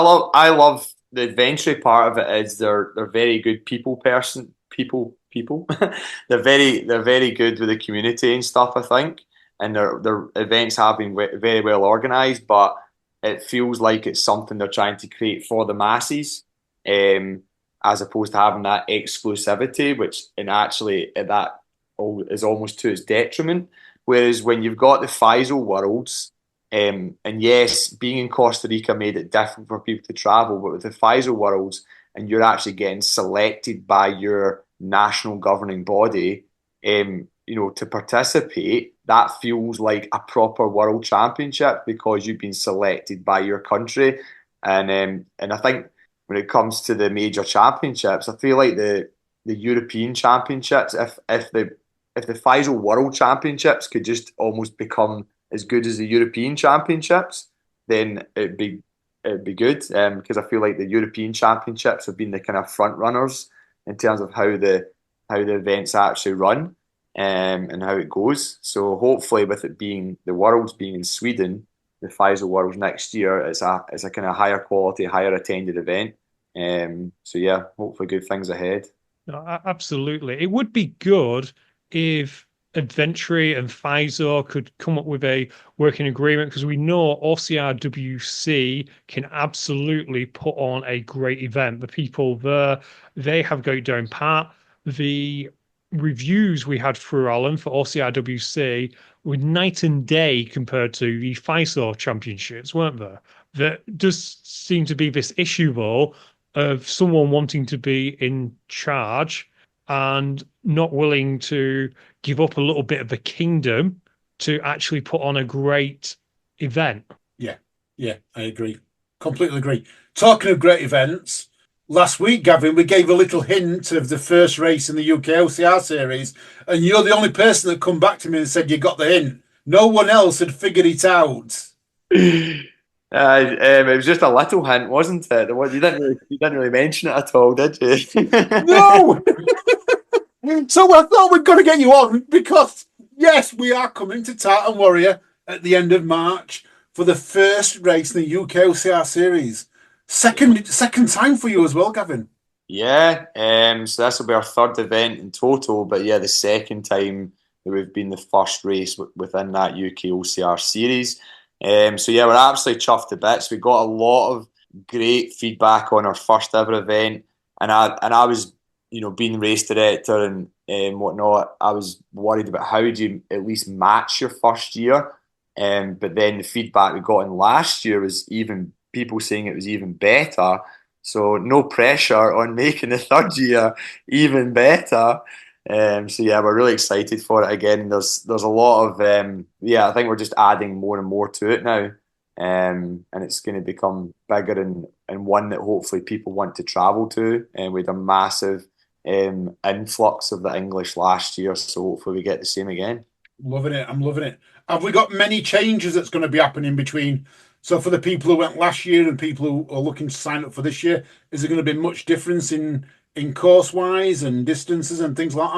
E: love the adventure part of it. Is they're very good people. they're very good with the community and stuff, I think, and their events have been very well organized, but it feels like it's something they're trying to create for the masses, as opposed to having that exclusivity, which and actually that is almost to its detriment. Whereas when you've got the FISO Worlds, and yes, being in Costa Rica made it difficult for people to travel, but with the FISO Worlds, and you're actually getting selected by your national governing body, to participate, that feels like a proper world championship because you've been selected by your country. And I think when it comes to the major championships, I feel like the European championships, if the FISO World Championships could just almost become as good as the European Championships, then it'd be good. Because I feel like the European Championships have been the kind of front runners in terms of how the events actually run, and how it goes. So hopefully, with it being the Worlds being in Sweden, the FISO Worlds next year, it's a kind of higher quality, higher attended event. So yeah, hopefully good things ahead.
D: No, absolutely. It would be good if Adventure and Pfizer could come up with a working agreement because we know OCRWC can absolutely put on a great event. The people there, they have got it down pat. The reviews we had through Alan for OCRWC were night and day compared to the Pfizer championships, weren't there? There does seem to be this issue, though, of someone wanting to be in charge and not willing to give up a little bit of the kingdom to actually put on a great event.
C: Yeah, I agree. Completely agree. Talking of great events, last week, Gavin, we gave a little hint of the first race in the UK OCR series, and you're the only person that come back to me and said you got the hint. No one else had figured it out.
E: It was just a little hint, wasn't it? You didn't really mention it at all, did you?
C: No! So I thought we'd got to get you on because, yes, we are coming to Tartan Warrior at the end of March for the first race in the UK OCR series. Second time for you as well, Gavin.
E: Yeah, so this will be our third event in total, but yeah, the second time that we've been the first race within that UK OCR series. So yeah, we're absolutely chuffed to bits. We got a lot of great feedback on our first ever event, and I was, being race director and whatnot, I was worried about how do you at least match your first year. But then the feedback we got in last year was even people saying it was even better. So no pressure on making the third year even better. So yeah, we're really excited for it again. There's a lot of I think we're just adding more and more to it now, and it's going to become bigger and one that hopefully people want to travel to. And we had a massive influx of the English last year, so hopefully we get the same again.
C: Loving it. I'm loving it. Have we got many changes that's going to be happening between? So for the people who went last year and people who are looking to sign up for this year, is there going to be much difference in course wise and distances and things like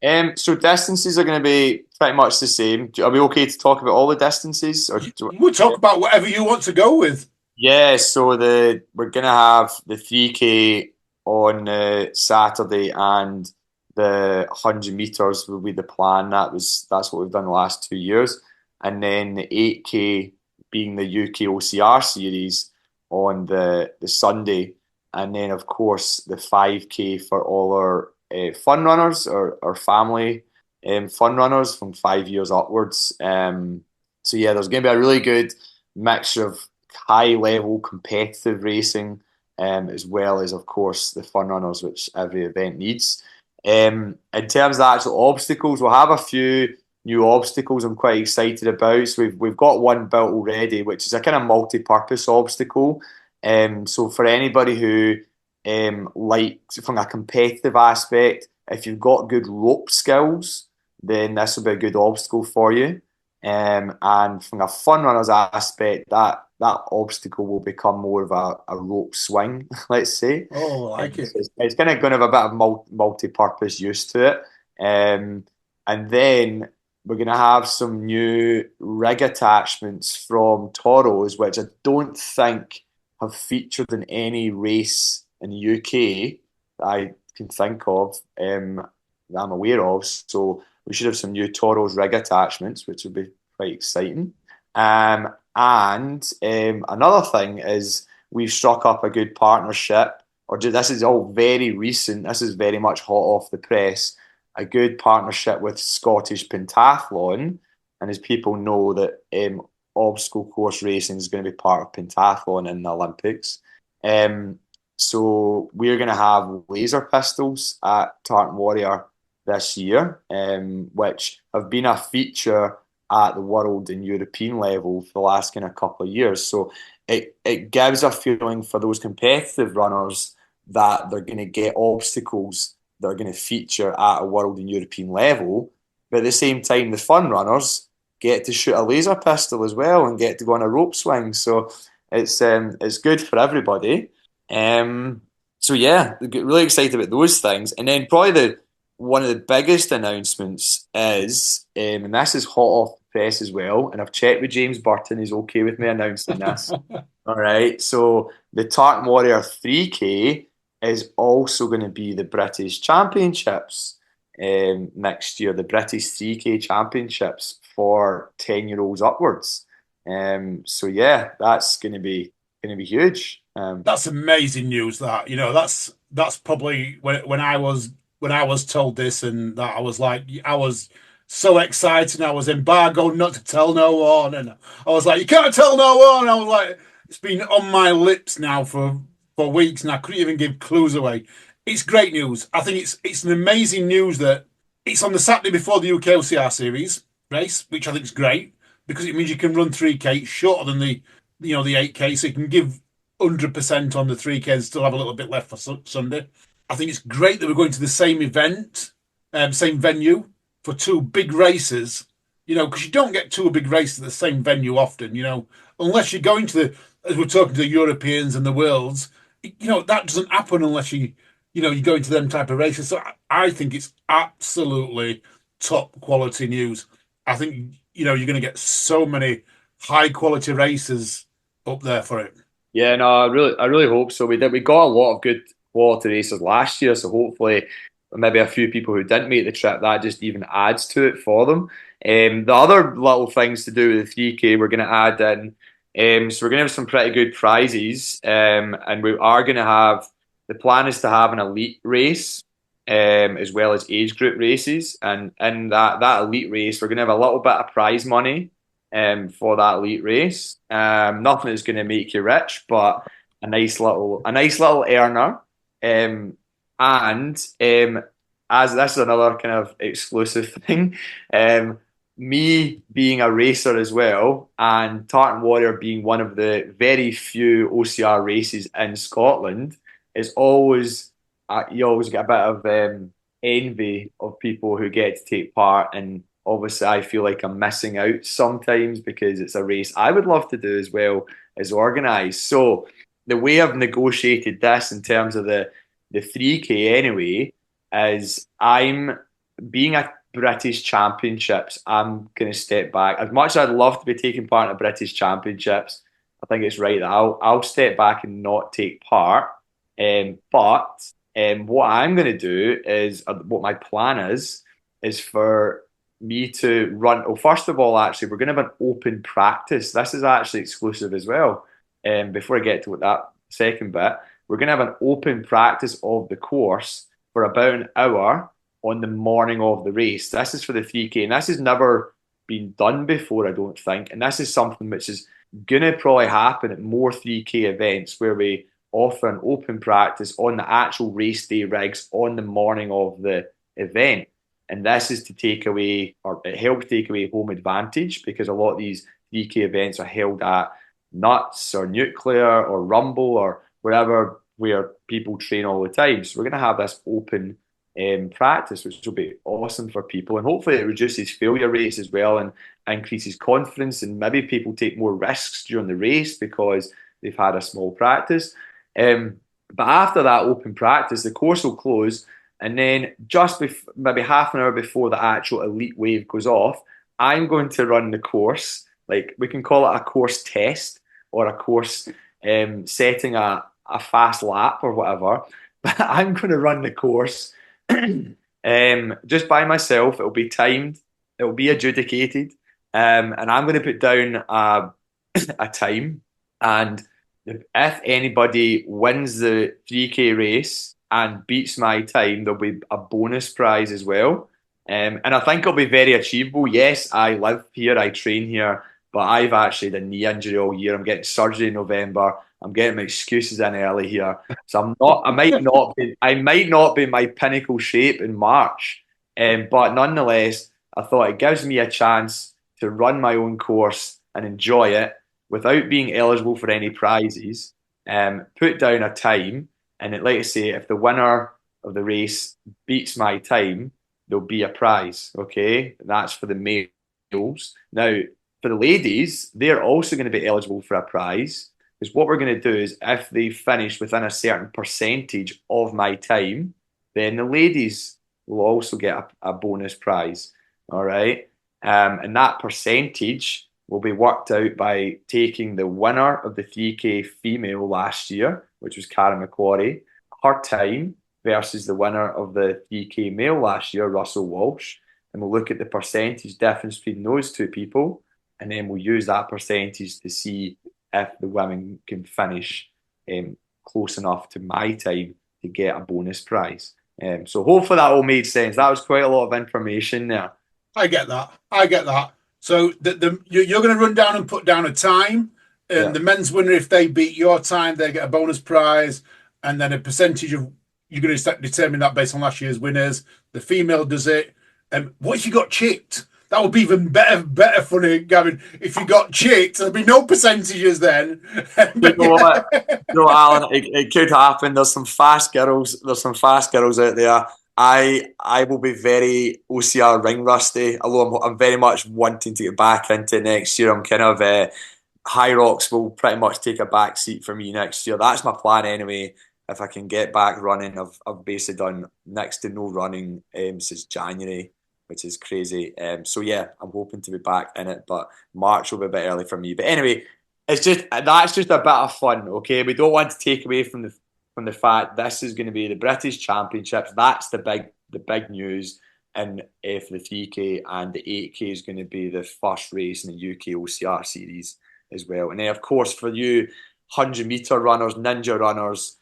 C: that?
E: So distances are going to be pretty much the same. Are we okay to talk about all the distances, or
C: We'll talk about whatever you want to go with.
E: Yeah, so we're going to have the 3K on Saturday, and the 100 meters will be the plan. That's what we've done the last 2 years, and then the 8K being the UK OCR series on the Sunday, and then of course the 5K for all our fun runners or family fun runners from 5 years upwards. So yeah, there's going to be a really good mixture of high level competitive racing, as well as of course the fun runners, which every event needs. In terms of the actual obstacles, we'll have a few new obstacles I'm quite excited about. So we've got one built already, which is a kind of multi-purpose obstacle. So for anybody who likes from a competitive aspect, if you've got good rope skills, then this will be a good obstacle for you. And from a fun runners aspect, that obstacle will become more of a rope swing, let's say.
C: Oh, I like it.
E: So it's kind of going to have a bit of multi-purpose use to it. And then we're going to have some new rig attachments from Toros, which I don't think have featured in any race in the UK that I can think of, that I'm aware of. So we should have some new Toros rig attachments, which will be quite exciting. And another thing is we've struck up a good partnership, this is all very recent, this is very much hot off the press, a good partnership with Scottish Pentathlon. And as people know that obstacle course racing is going to be part of pentathlon in the Olympics. So we're going to have laser pistols at Tartan Warrior this year, which have been a feature at the world and European level for the last kind of couple of years. So it gives a feeling for those competitive runners that they're going to get obstacles that are going to feature at a world and European level. But at the same time, the fun runners get to shoot a laser pistol as well and get to go on a rope swing. So it's good for everybody. So yeah, really excited about those things. And then probably one of the biggest announcements is, and this is hot off the press as well, and I've checked with James Burton, he's okay with me announcing this. All right, so the Tartan Warrior 3K is also going to be the British Championships next year, the British 3K Championships for 10-year-olds upwards. So yeah, that's going to be huge.
C: That's amazing news. That that's probably when I was told this, and that I was so excited. I was embargoed not to tell no one, and I was like, you can't tell no one. I was like, it's been on my lips now for weeks, and I couldn't even give clues away. It's great news. I think it's an amazing news that it's on the Saturday before the UKLCR series race, which I think is great because it means you can run 3K. It's shorter than the 8K, so you can give 100% on the 3K and still have a little bit left for Sunday. I think it's great that we're going to the same event, same venue for two big races. Because you don't get two big races at the same venue often. Unless you're going as we're talking to the Europeans and the worlds. That doesn't happen unless you go into them type of races. So I think it's absolutely top quality news. I think you're going to get so many high quality races up there for it.
E: Yeah, no, I really hope so. We got a lot of good quality races last year, so hopefully maybe a few people who didn't make the trip, that just even adds to it for them. The other little things to do with the 3K we're going to add in. So we're going to have some pretty good prizes, and we are going to have the plan is to have an elite race, as well as age group races, and in that elite race we're going to have a little bit of prize money for that elite race. Nothing that's going to make you rich, but a nice little earner. And as this is another kind of exclusive thing, me being a racer as well, and Tartan Warrior being one of the very few OCR races in Scotland, is always you always get a bit of envy of people who get to take part, and obviously I feel like I'm missing out sometimes because it's a race I would love to do as well as organise. So the way I've negotiated this in terms of the 3K anyway is I'm being a British Championships, I'm going to step back. As much as I'd love to be taking part in a British Championships, I think it's right that I'll step back and not take part. But what I'm going to do is, what my plan is for me to run. Well, first of all, actually, we're going to have an open practice. This is actually exclusive as well. Before I get to that second bit, we're going to have an open practice of the course for about an hour on the morning of the race. This is for the 3K, and this has never been done before, I don't think. And this is something which is going to probably happen at more 3K events where we offer an open practice on the actual race day rigs on the morning of the event. And this is to take away, or it helps take away home advantage, because a lot of these 3K events are held at Nuts or Nuclear or Rumble or wherever where people train all the time. So we're going to have this open practice, which will be awesome for people, and hopefully it reduces failure rates as well and increases confidence, and maybe people take more risks during the race because they've had a small practice. But after that open practice, the course will close, and then just maybe half an hour before the actual elite wave goes off, I'm going to run the course. Like, we can call it a course test or a course setting a fast lap or whatever. But I'm going to run the course just by myself. It'll be timed. It'll be adjudicated. And I'm going to put down a time. And if anybody wins the 3K race and beats my time, there'll be a bonus prize as well. And I think it'll be very achievable. Yes, I live here, I train here, but I've actually had a knee injury all year. I'm getting surgery in November. I'm getting my excuses in early here, so I might not be in my pinnacle shape in March. But nonetheless, I thought it gives me a chance to run my own course and enjoy it without being eligible for any prizes. Put down a time, and like I say, if the winner of the race beats my time, there'll be a prize. Okay, that's for the males. Now, for the ladies, they're also going to be eligible for a prize. Because what we're going to do is, if they finish within a certain percentage of my time, then the ladies will also get a bonus prize. All right. And that percentage will be worked out by taking the winner of the 3K female last year, which was Karen McQuarrie, her time versus the winner of the 3K male last year, Russell Walsh, and we'll look at the percentage difference between those two people, and then we'll use that percentage to see if the women can finish close enough to my time to get a bonus prize. So hopefully that all made sense. That was quite a lot of information there.
C: I get that. So you're going to run down and put down a time, and the men's winner, if they beat your time, they get a bonus prize, and then a percentage of you're going to determine that based on last year's winners. The female does it. What if you got chicked? That would be even better funny, Gavin. If you got chicked, there'll be no percentages then.
E: You know what? Alan, it could happen. There's some fast girls. There's some fast girls out there. I will be very OCR ring rusty, although I'm very much wanting to get back into it next year. I'm kind of High Rocks will pretty much take a back seat for me next year. That's my plan anyway. If I can get back running, I've basically done next to no running since January, which is crazy. So yeah, I'm hoping to be back in it, but March will be a bit early for me. But anyway, that's just a bit of fun. Okay, we don't want to take away from the fact this is going to be the British Championships. That's the big news, and for the 3K and the 8K is going to be the first race in the UK OCR series as well. And then of course for you 100-meter runners, ninja runners,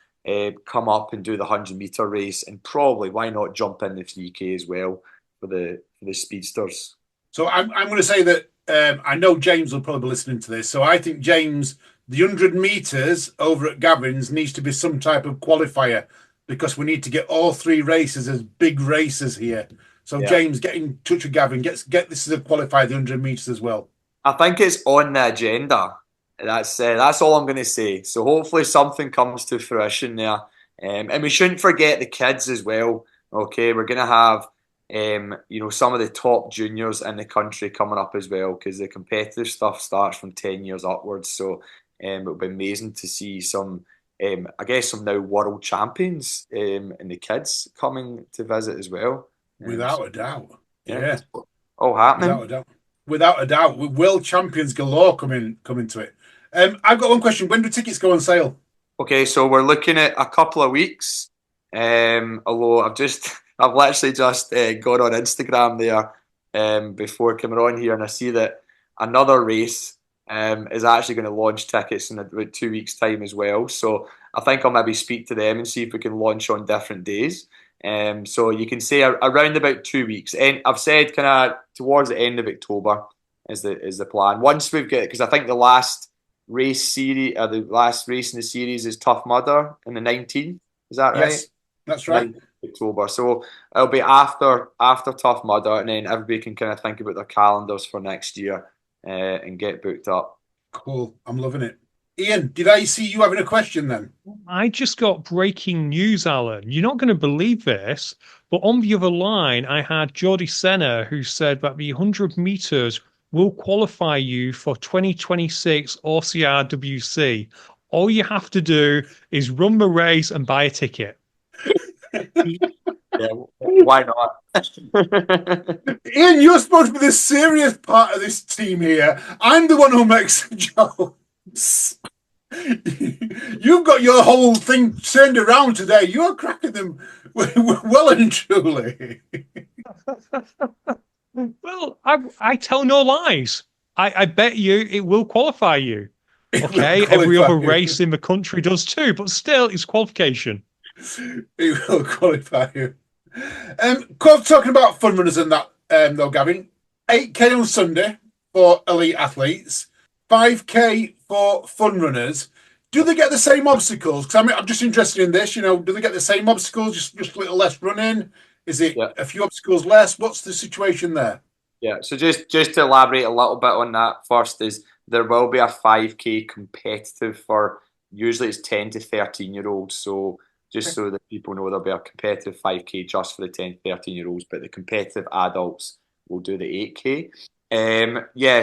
E: come up and do the 100-meter race, and probably why not jump in the 3K as well for the speedsters.
C: So I'm going to say that I know James will probably be listening to this. So I think James, the 100 meters over at Gavin's needs to be some type of qualifier, because we need to get all three races as big races here. So James, get in touch with Gavin. Get this as a qualifier, the 100 meters as well.
E: I think it's on the agenda. That's all I'm going to say. So hopefully something comes to fruition there, and we shouldn't forget the kids as well. Okay, we're going to have some of the top juniors in the country coming up as well, because the competitive stuff starts from 10 years upwards. So it'll be amazing to see some now world champions and the kids coming to visit as well.
C: Without a doubt. Yeah.
E: All happening.
C: Without a doubt. With world champions galore coming to it. I've got one question. When do tickets go on sale?
E: Okay, so we're looking at a couple of weeks. Although I've literally just gone on Instagram there before coming on here, and I see that another race is actually going to launch tickets in about 2 weeks' time as well. So I think I'll maybe speak to them and see if we can launch on different days. So you can say around about 2 weeks. And I've said kind of towards the end of October is the plan. Once we've got, because I think the last race in the series is Tough Mudder on the 19th. Is that right?
C: Yes, that's right.
E: October. So it'll be after Tough Mudder, and then everybody can kind of think about their calendars for next year and get booked up.
C: Cool. I'm loving it. Ian, did I see you having a question then?
D: I just got breaking news, Alan. You're not going to believe this, but on the other line, I had Jordi Senna, who said that the 100 meters will qualify you for 2026 OCRWC. All you have to do is run the race and buy a ticket.
E: Yeah, why not?
C: Ian, you're supposed to be the serious part of this team here. I'm the one who makes the jokes. You've got your whole thing turned around today. You're cracking them well and truly.
D: Well, I tell no lies. I bet you it will qualify you. Okay, every other race in the country does too, but still, it's qualification.
C: It will qualify you. Talking about fun runners and that, though, Gavin, 8K on Sunday for elite athletes, 5K for fun runners. Do they get the same obstacles? Because I'm just interested in this. Do they get the same obstacles, just a little less running? Is it a few obstacles less? What's the situation there?
E: Yeah, so just to elaborate a little bit on that first is there will be a 5K competitive for, usually it's 10 to 13-year-olds. So just so that people know, there'll be a competitive 5K just for the 10 to 13-year-olds, but the competitive adults will do the 8K.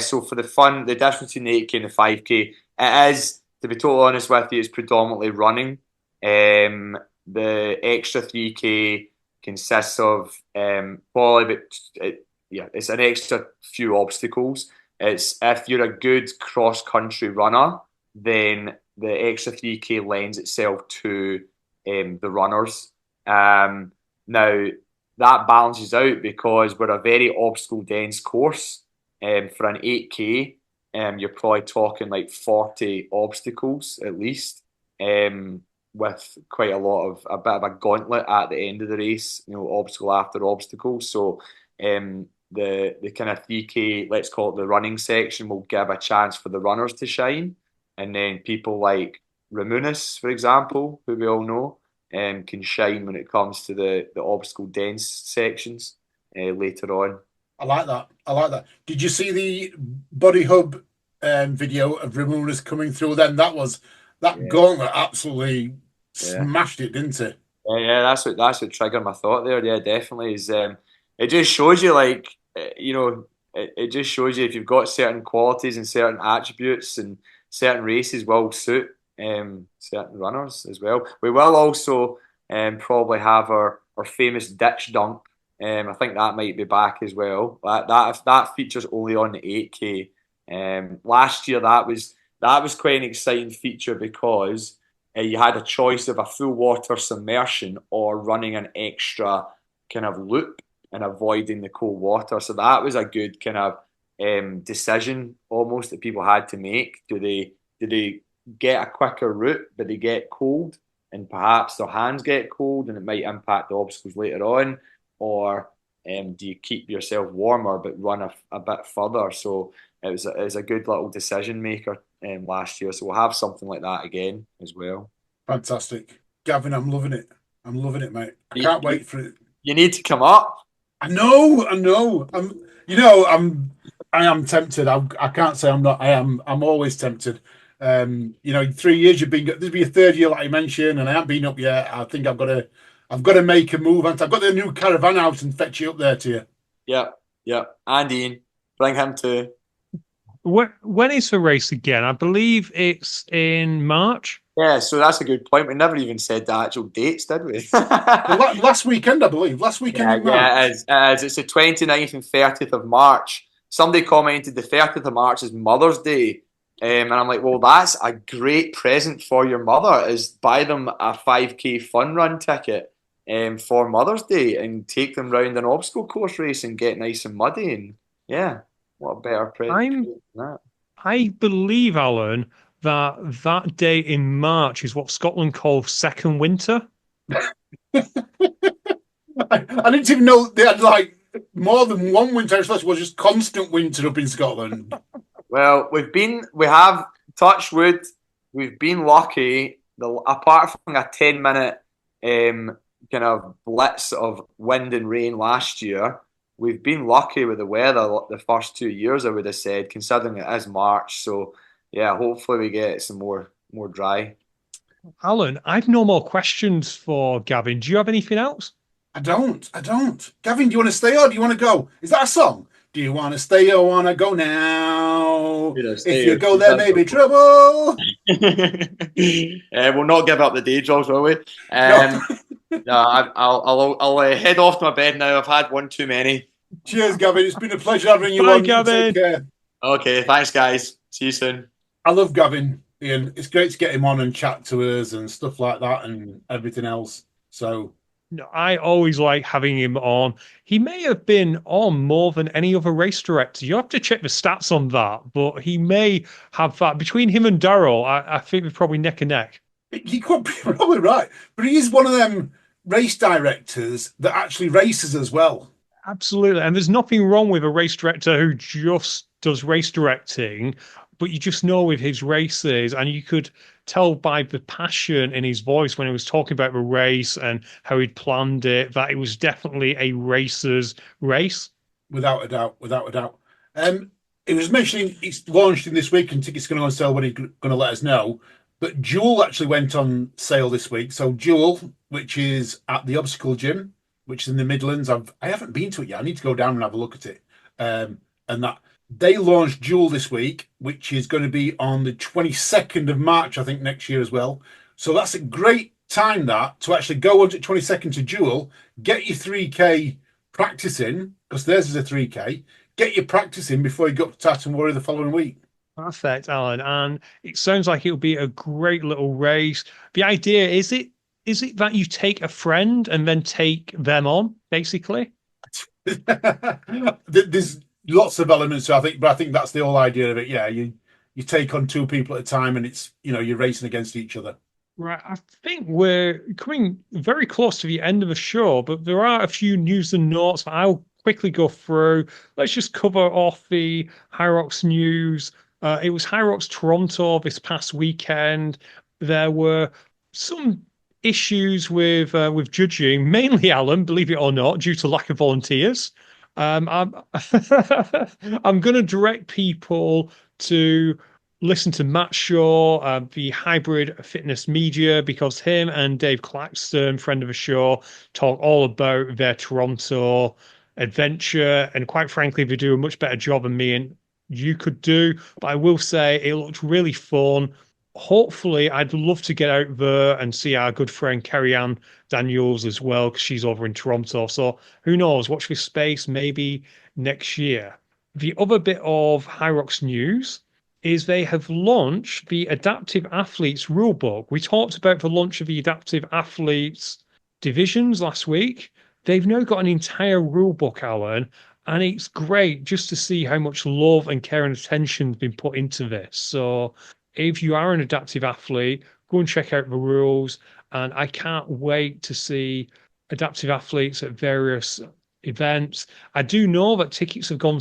E: So for the fun, the difference between the 8K and the 5K, it is, to be totally honest with you, it's predominantly running. The extra 3K consists of it's an extra few obstacles. It's if you're a good cross-country runner, then the extra 3K lends itself to the runners. Now, that balances out because we're a very obstacle dense course. For an 8K, you're probably talking like 40 obstacles at least, with quite a bit of a gauntlet at the end of the race, obstacle after obstacle. So the kind of 3K, let's call it the running section, will give a chance for the runners to shine. And then people like Ramunis, for example, who we all know, can shine when it comes to the obstacle dense sections later on.
C: I like that. I like that. Did you see the Body Hub video of Ramona's coming through? Then that gauntlet absolutely smashed it, didn't it?
E: Yeah, that's what triggered my thought there. Yeah, definitely is. It just shows you, like, it just shows you if you've got certain qualities and certain attributes, and certain races will suit certain runners as well. We will also probably have our famous ditch dunk. I think that might be back as well. That features only on the 8K. Last year that was quite an exciting feature because you had a choice of a full water submersion or running an extra kind of loop and avoiding the cold water. So that was a good kind of decision almost that people had to make. Do they get a quicker route, but they get cold, and perhaps their hands get cold, and it might impact the obstacles later on? Or do you keep yourself warmer but run a bit further? So it was a good little decision maker last year. So we'll have something like that again as well.
C: Fantastic. Gavin, I'm loving it. I'm loving it, mate. I can't wait for it.
E: You need to come up.
C: I know. I am tempted. I can't say I'm not. I'm always tempted. 3 years you've been. This will be your third year, like you mentioned, and I haven't been up yet. I think I've got to make a move. I've got the new caravan out and fetch you up there to you.
E: Yeah. And Ian, bring him too.
D: When is the race again? I believe it's in March.
E: Yeah, so that's a good point. We never even said the actual dates, did we?
C: Last weekend, I believe. Last weekend in March.
E: Yeah, it's the 29th and 30th of March. Somebody commented the 30th of March is Mother's Day. And I'm like, well, that's a great present for your mother, is buy them a 5K fun run ticket for Mother's Day and take them round an obstacle course race and get nice and muddy. And yeah, what a better present than that.
D: I believe, Alan, that day in March is what Scotland calls second winter.
C: I didn't even know they had like more than one winter. It was just constant winter up in Scotland.
E: Well, we have touch wood. We've been lucky. Apart from a 10-minute kind of blitz of wind and rain last year, we've been lucky with the weather the first 2 years, I would have said, considering it is March. So yeah, hopefully we get some more dry.
D: Alan, I've no more questions for Gavin. Do you have anything else?
C: I don't. Gavin, do you want to stay or do you want to go? Is that a song? Do you want to stay or want to go now? If you go, there may be trouble.
E: We'll not give up the day jobs, will we?
C: No.
E: No, I'll head off to my bed now. I've had one too many.
C: Cheers, Gavin. It's been a pleasure having you
D: Bye,
C: on.
D: Gavin.
C: Take care.
E: Okay, thanks, guys. See you soon.
C: I love Gavin, Ian. It's great to get him on and chat to us and stuff like that and everything else. So
D: No, I always like having him on. He may have been on more than any other race director. You have to check the stats on that, but he may have that. Between him and Darrell, I think they're probably neck and neck.
C: you could be probably right, but he is one of them race directors that actually races as well.
D: Absolutely. And there's nothing wrong with a race director who just does race directing, but you just know with his races, and you could tell by the passion in his voice when he was talking about the race and how he'd planned it, that it was definitely a racer's race.
C: Without a doubt. It was mentioning it's launched in this week and tickets are going to go on sale when he's going to let us know. But Jewel actually went on sale this week. So Jewel, which is at the Obstacle Gym, which is in the Midlands. I haven't been to it yet. I need to go down and have a look at it. And that they launched Jewel this week, which is going to be on the 22nd of March, I think, next year as well. So that's a great time that to actually go on to 22nd to Jewel, get your 3K practice in, because theirs is a 3K, get your practice in before you go up to Tartan Warrior the following week. Perfect,
D: Alan. And it sounds like it'll be a great little race. The idea is is it that you take a friend and then take them on, basically?
C: There's lots of elements to it, I think, but I think that's the whole idea of it. Yeah, you take on two people at a time, and it's you're racing against each other.
D: Right, I think we're coming very close to the end of the show, but there are a few news and notes that I'll quickly go through. Let's just cover off the High Rocks news. It was High Rocks Toronto this past weekend. There were some issues with judging, mainly Alan, believe it or not, due to lack of volunteers. I'm I'm going to direct people to listen to Matt Shaw, the Hybrid Fitness Media, because him and Dave Claxton, friend of the show, talk all about their Toronto adventure. And quite frankly, they do a much better job than me and you could do. But I will say it looked really fun. Hopefully, I'd love to get out there and see our good friend Kerry Ann Daniels as well, because she's over in Toronto. So who knows? Watch this space maybe next year. The other bit of High Rocks news is they have launched the Adaptive Athletes Rulebook. We talked about the launch of the Adaptive Athletes divisions last week. They've now got an entire rulebook, Alan, and it's great just to see how much love and care and attention has been put into this. So if you are an adaptive athlete, go and check out the rules. And I can't wait to see adaptive athletes at various events. I do know that tickets have gone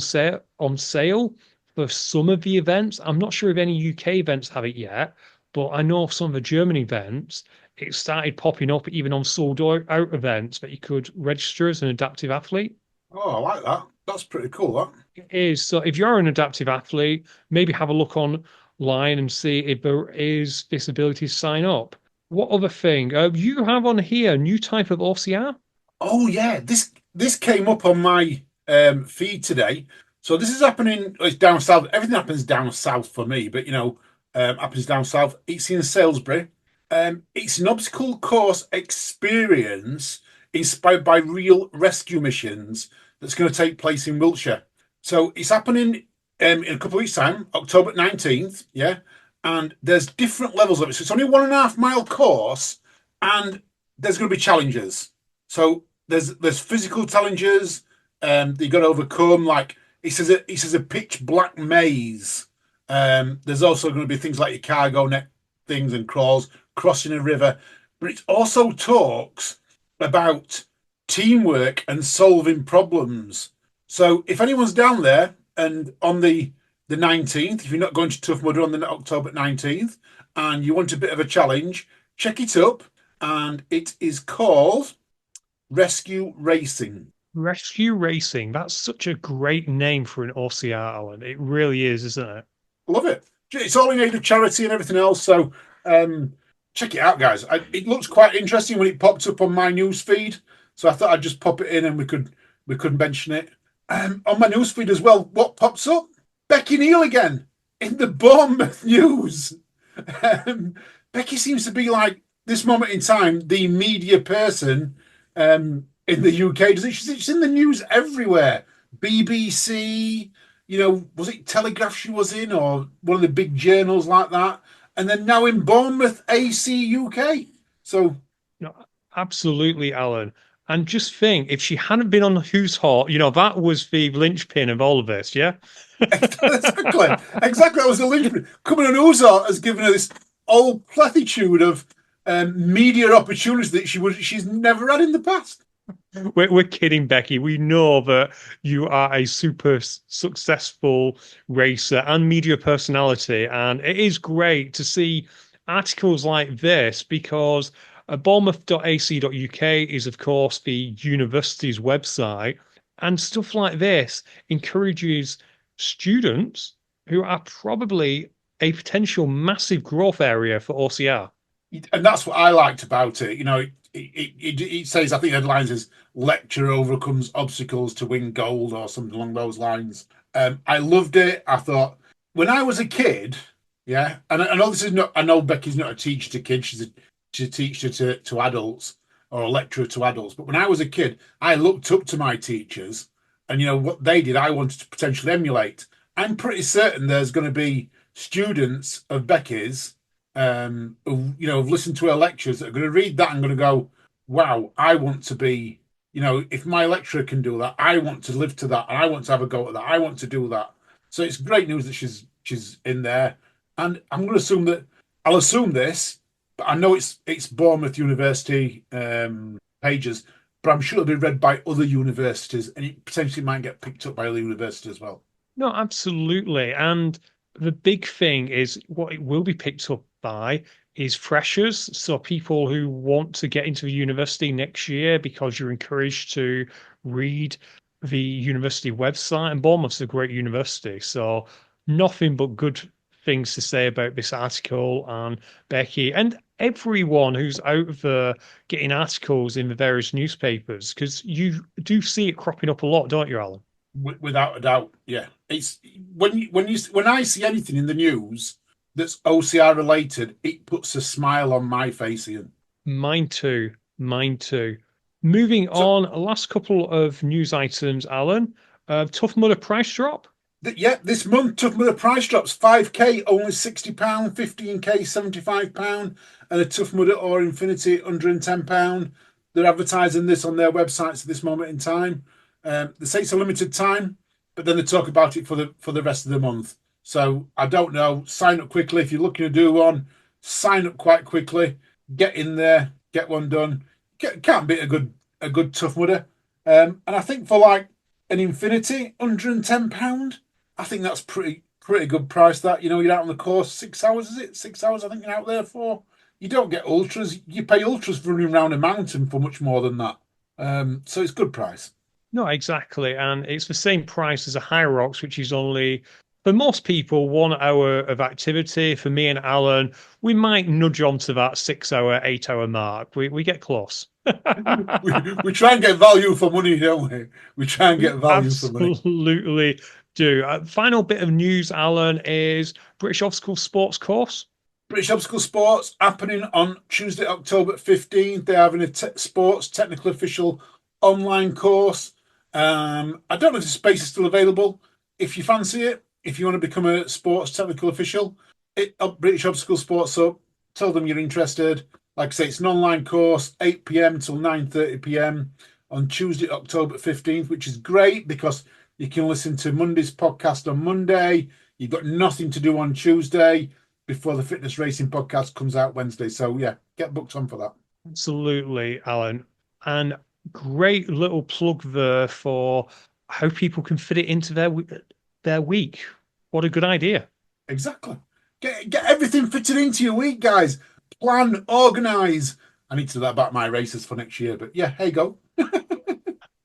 D: on sale for some of the events. I'm not sure if any UK events have it yet, but I know some of the German events, it started popping up even on sold out events that you could register as an adaptive athlete.
C: Oh, I like that. That's pretty cool, that.
D: It is. So if you're an adaptive athlete, maybe have a look online and see if there is this ability to sign up. What other thing? You have on here a new type of OCR?
C: Oh yeah, this came up on my feed today. So this is happening. It's down south. Everything happens down south for me, but happens down south. It's in Salisbury. It's an obstacle course experience inspired by real rescue missions that's going to take place in Wiltshire. So it's happening in a couple of weeks' time, October 19th. Yeah, and there's different levels of it. So it's only 1.5 mile course, and there's going to be challenges. So there's physical challenges that you got to overcome. Like he says a pitch black maze. There's also going to be things like your cargo net things and crawls, crossing a river, but it also talks about teamwork and solving problems. So if anyone's down there and on the 19th, if you're not going to Tough Mudder on the October 19th, and you want a bit of a challenge, check it up. And it is called Rescue Racing.
D: Rescue Racing. That's such a great name for an OCR, Alan. It really is, isn't it?
C: Love it. It's all in aid of charity and everything else. So check it out, guys. It looks quite interesting when it popped up on my news feed. So I thought I'd just pop it in and we could mention it. On my news feed as well, what pops up? Becky Neal again in the Bournemouth news. Becky seems to be like, this moment in time, the media person in the UK. She's in the news everywhere. BBC, was it Telegraph she was in, or one of the big journals like that? And then now in Bournemouth, AC UK. So,
D: no, absolutely, Alan. And just think, if she hadn't been on Who's Hot, that was the linchpin of all of this, yeah?
C: exactly. That was the linchpin. Coming on Who's Hot has given her this whole plethitude of media opportunities that she's never had in the past.
D: We're kidding, Becky. We know that you are a super successful racer and media personality, and it is great to see articles like this because bournemouth.ac.uk is, of course, the university's website, and stuff like this encourages students who are probably a potential massive growth area for OCR.
C: And that's what I liked about it. It says, I think the headlines is lecturer overcomes obstacles to win gold or something along those lines. I loved it. I thought when I was a kid, yeah, and I know this is not, I know Becky's not a teacher to kids, she's a teacher to adults or a lecturer to adults. But when I was a kid, I looked up to my teachers and what they did, I wanted to potentially emulate. I'm pretty certain there's going to be students of Becky's who, have listened to her lectures that are going to read that and going to go, wow, I want to be, if my lecturer can do that, I want to live to that, and I want to have a go at that. I want to do that. So it's great news that she's in there, and I'm going to assume that I'll assume this, but I know it's Bournemouth University pages, but I'm sure it'll be read by other universities, and it potentially might get picked up by other universities as well.
D: No, absolutely. And the big thing is what it will be picked up by is freshers. So people who want to get into the university next year, because you're encouraged to read the university website. And Bournemouth's a great university. So nothing but good things to say about this article and Becky and everyone who's out there getting articles in the various newspapers, because you do see it cropping up a lot, don't you, Alan?
C: Without a doubt, yeah. It's when I see anything in the news that's OCR related, it puts a smile on my face, Ian.
D: Mine too. Mine too. Moving on, last couple of news items, Alan. Tough Mudder price drop.
C: This month Tough Mudder price drops. 5k only £60, 15k £75, and a Tough Mudder or Infinity £110. They're advertising this on their websites at this moment in time. They say it's a limited time, but then they talk about it for the rest of the month. So I don't know. Sign up quickly if you're looking to do one. Sign up quite quickly. Get in there. Get one done. Can't beat a good Tough Mudder. And I think for like an Infinity, £110. I think that's pretty good price. That you're out on the course 6 hours. Is it 6 hours? I think you're out there for. You don't get ultras. You pay ultras for running around a mountain for much more than that. So it's good price.
D: No, exactly. And it's the same price as a High Rocks, which is only, for most people, 1 hour of activity. For me and Alan, we might nudge on to that 6 hour, 8 hour mark. We get close.
C: we try and get value for money, don't we? We try and get value for money.
D: Absolutely do. Final bit of news, Alan, is British Obstacle Sports course.
C: British Obstacle Sports happening on Tuesday, October 15th. They're having a sports technical official online course. I don't know if the space is still available. If you fancy it, if you want to become a sports technical official, British Obstacle Sports, so tell them you're interested. Like I say, it's an online course, 8 p.m. till 9:30 p.m. on Tuesday, October 15th, which is great because you can listen to Monday's podcast on Monday. You've got nothing to do on Tuesday before the fitness racing podcast comes out Wednesday. So yeah, get booked on for that.
D: Absolutely, Alan. And great little plug there for how people can fit it into their week. What a good idea.
C: Exactly. Get everything fitted into your week, guys. Plan, organise. I need to do that about my races for next year, but yeah, hey go.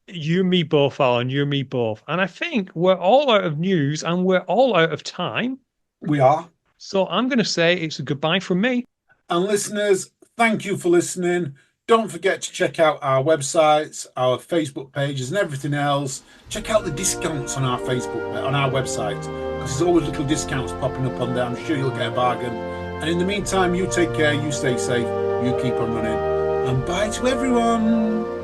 D: You and me both, Alan. You and me both. And I think we're all out of news and we're all out of time.
C: We are.
D: So I'm going to say it's a goodbye from me.
C: And listeners, thank you for listening. Don't forget to check out our websites, our Facebook pages, and everything else. Check out the discounts on our website, because there's always little discounts popping up on there. I'm sure you'll get a bargain. And in the meantime, you take care, you stay safe, you keep on running. And bye to everyone.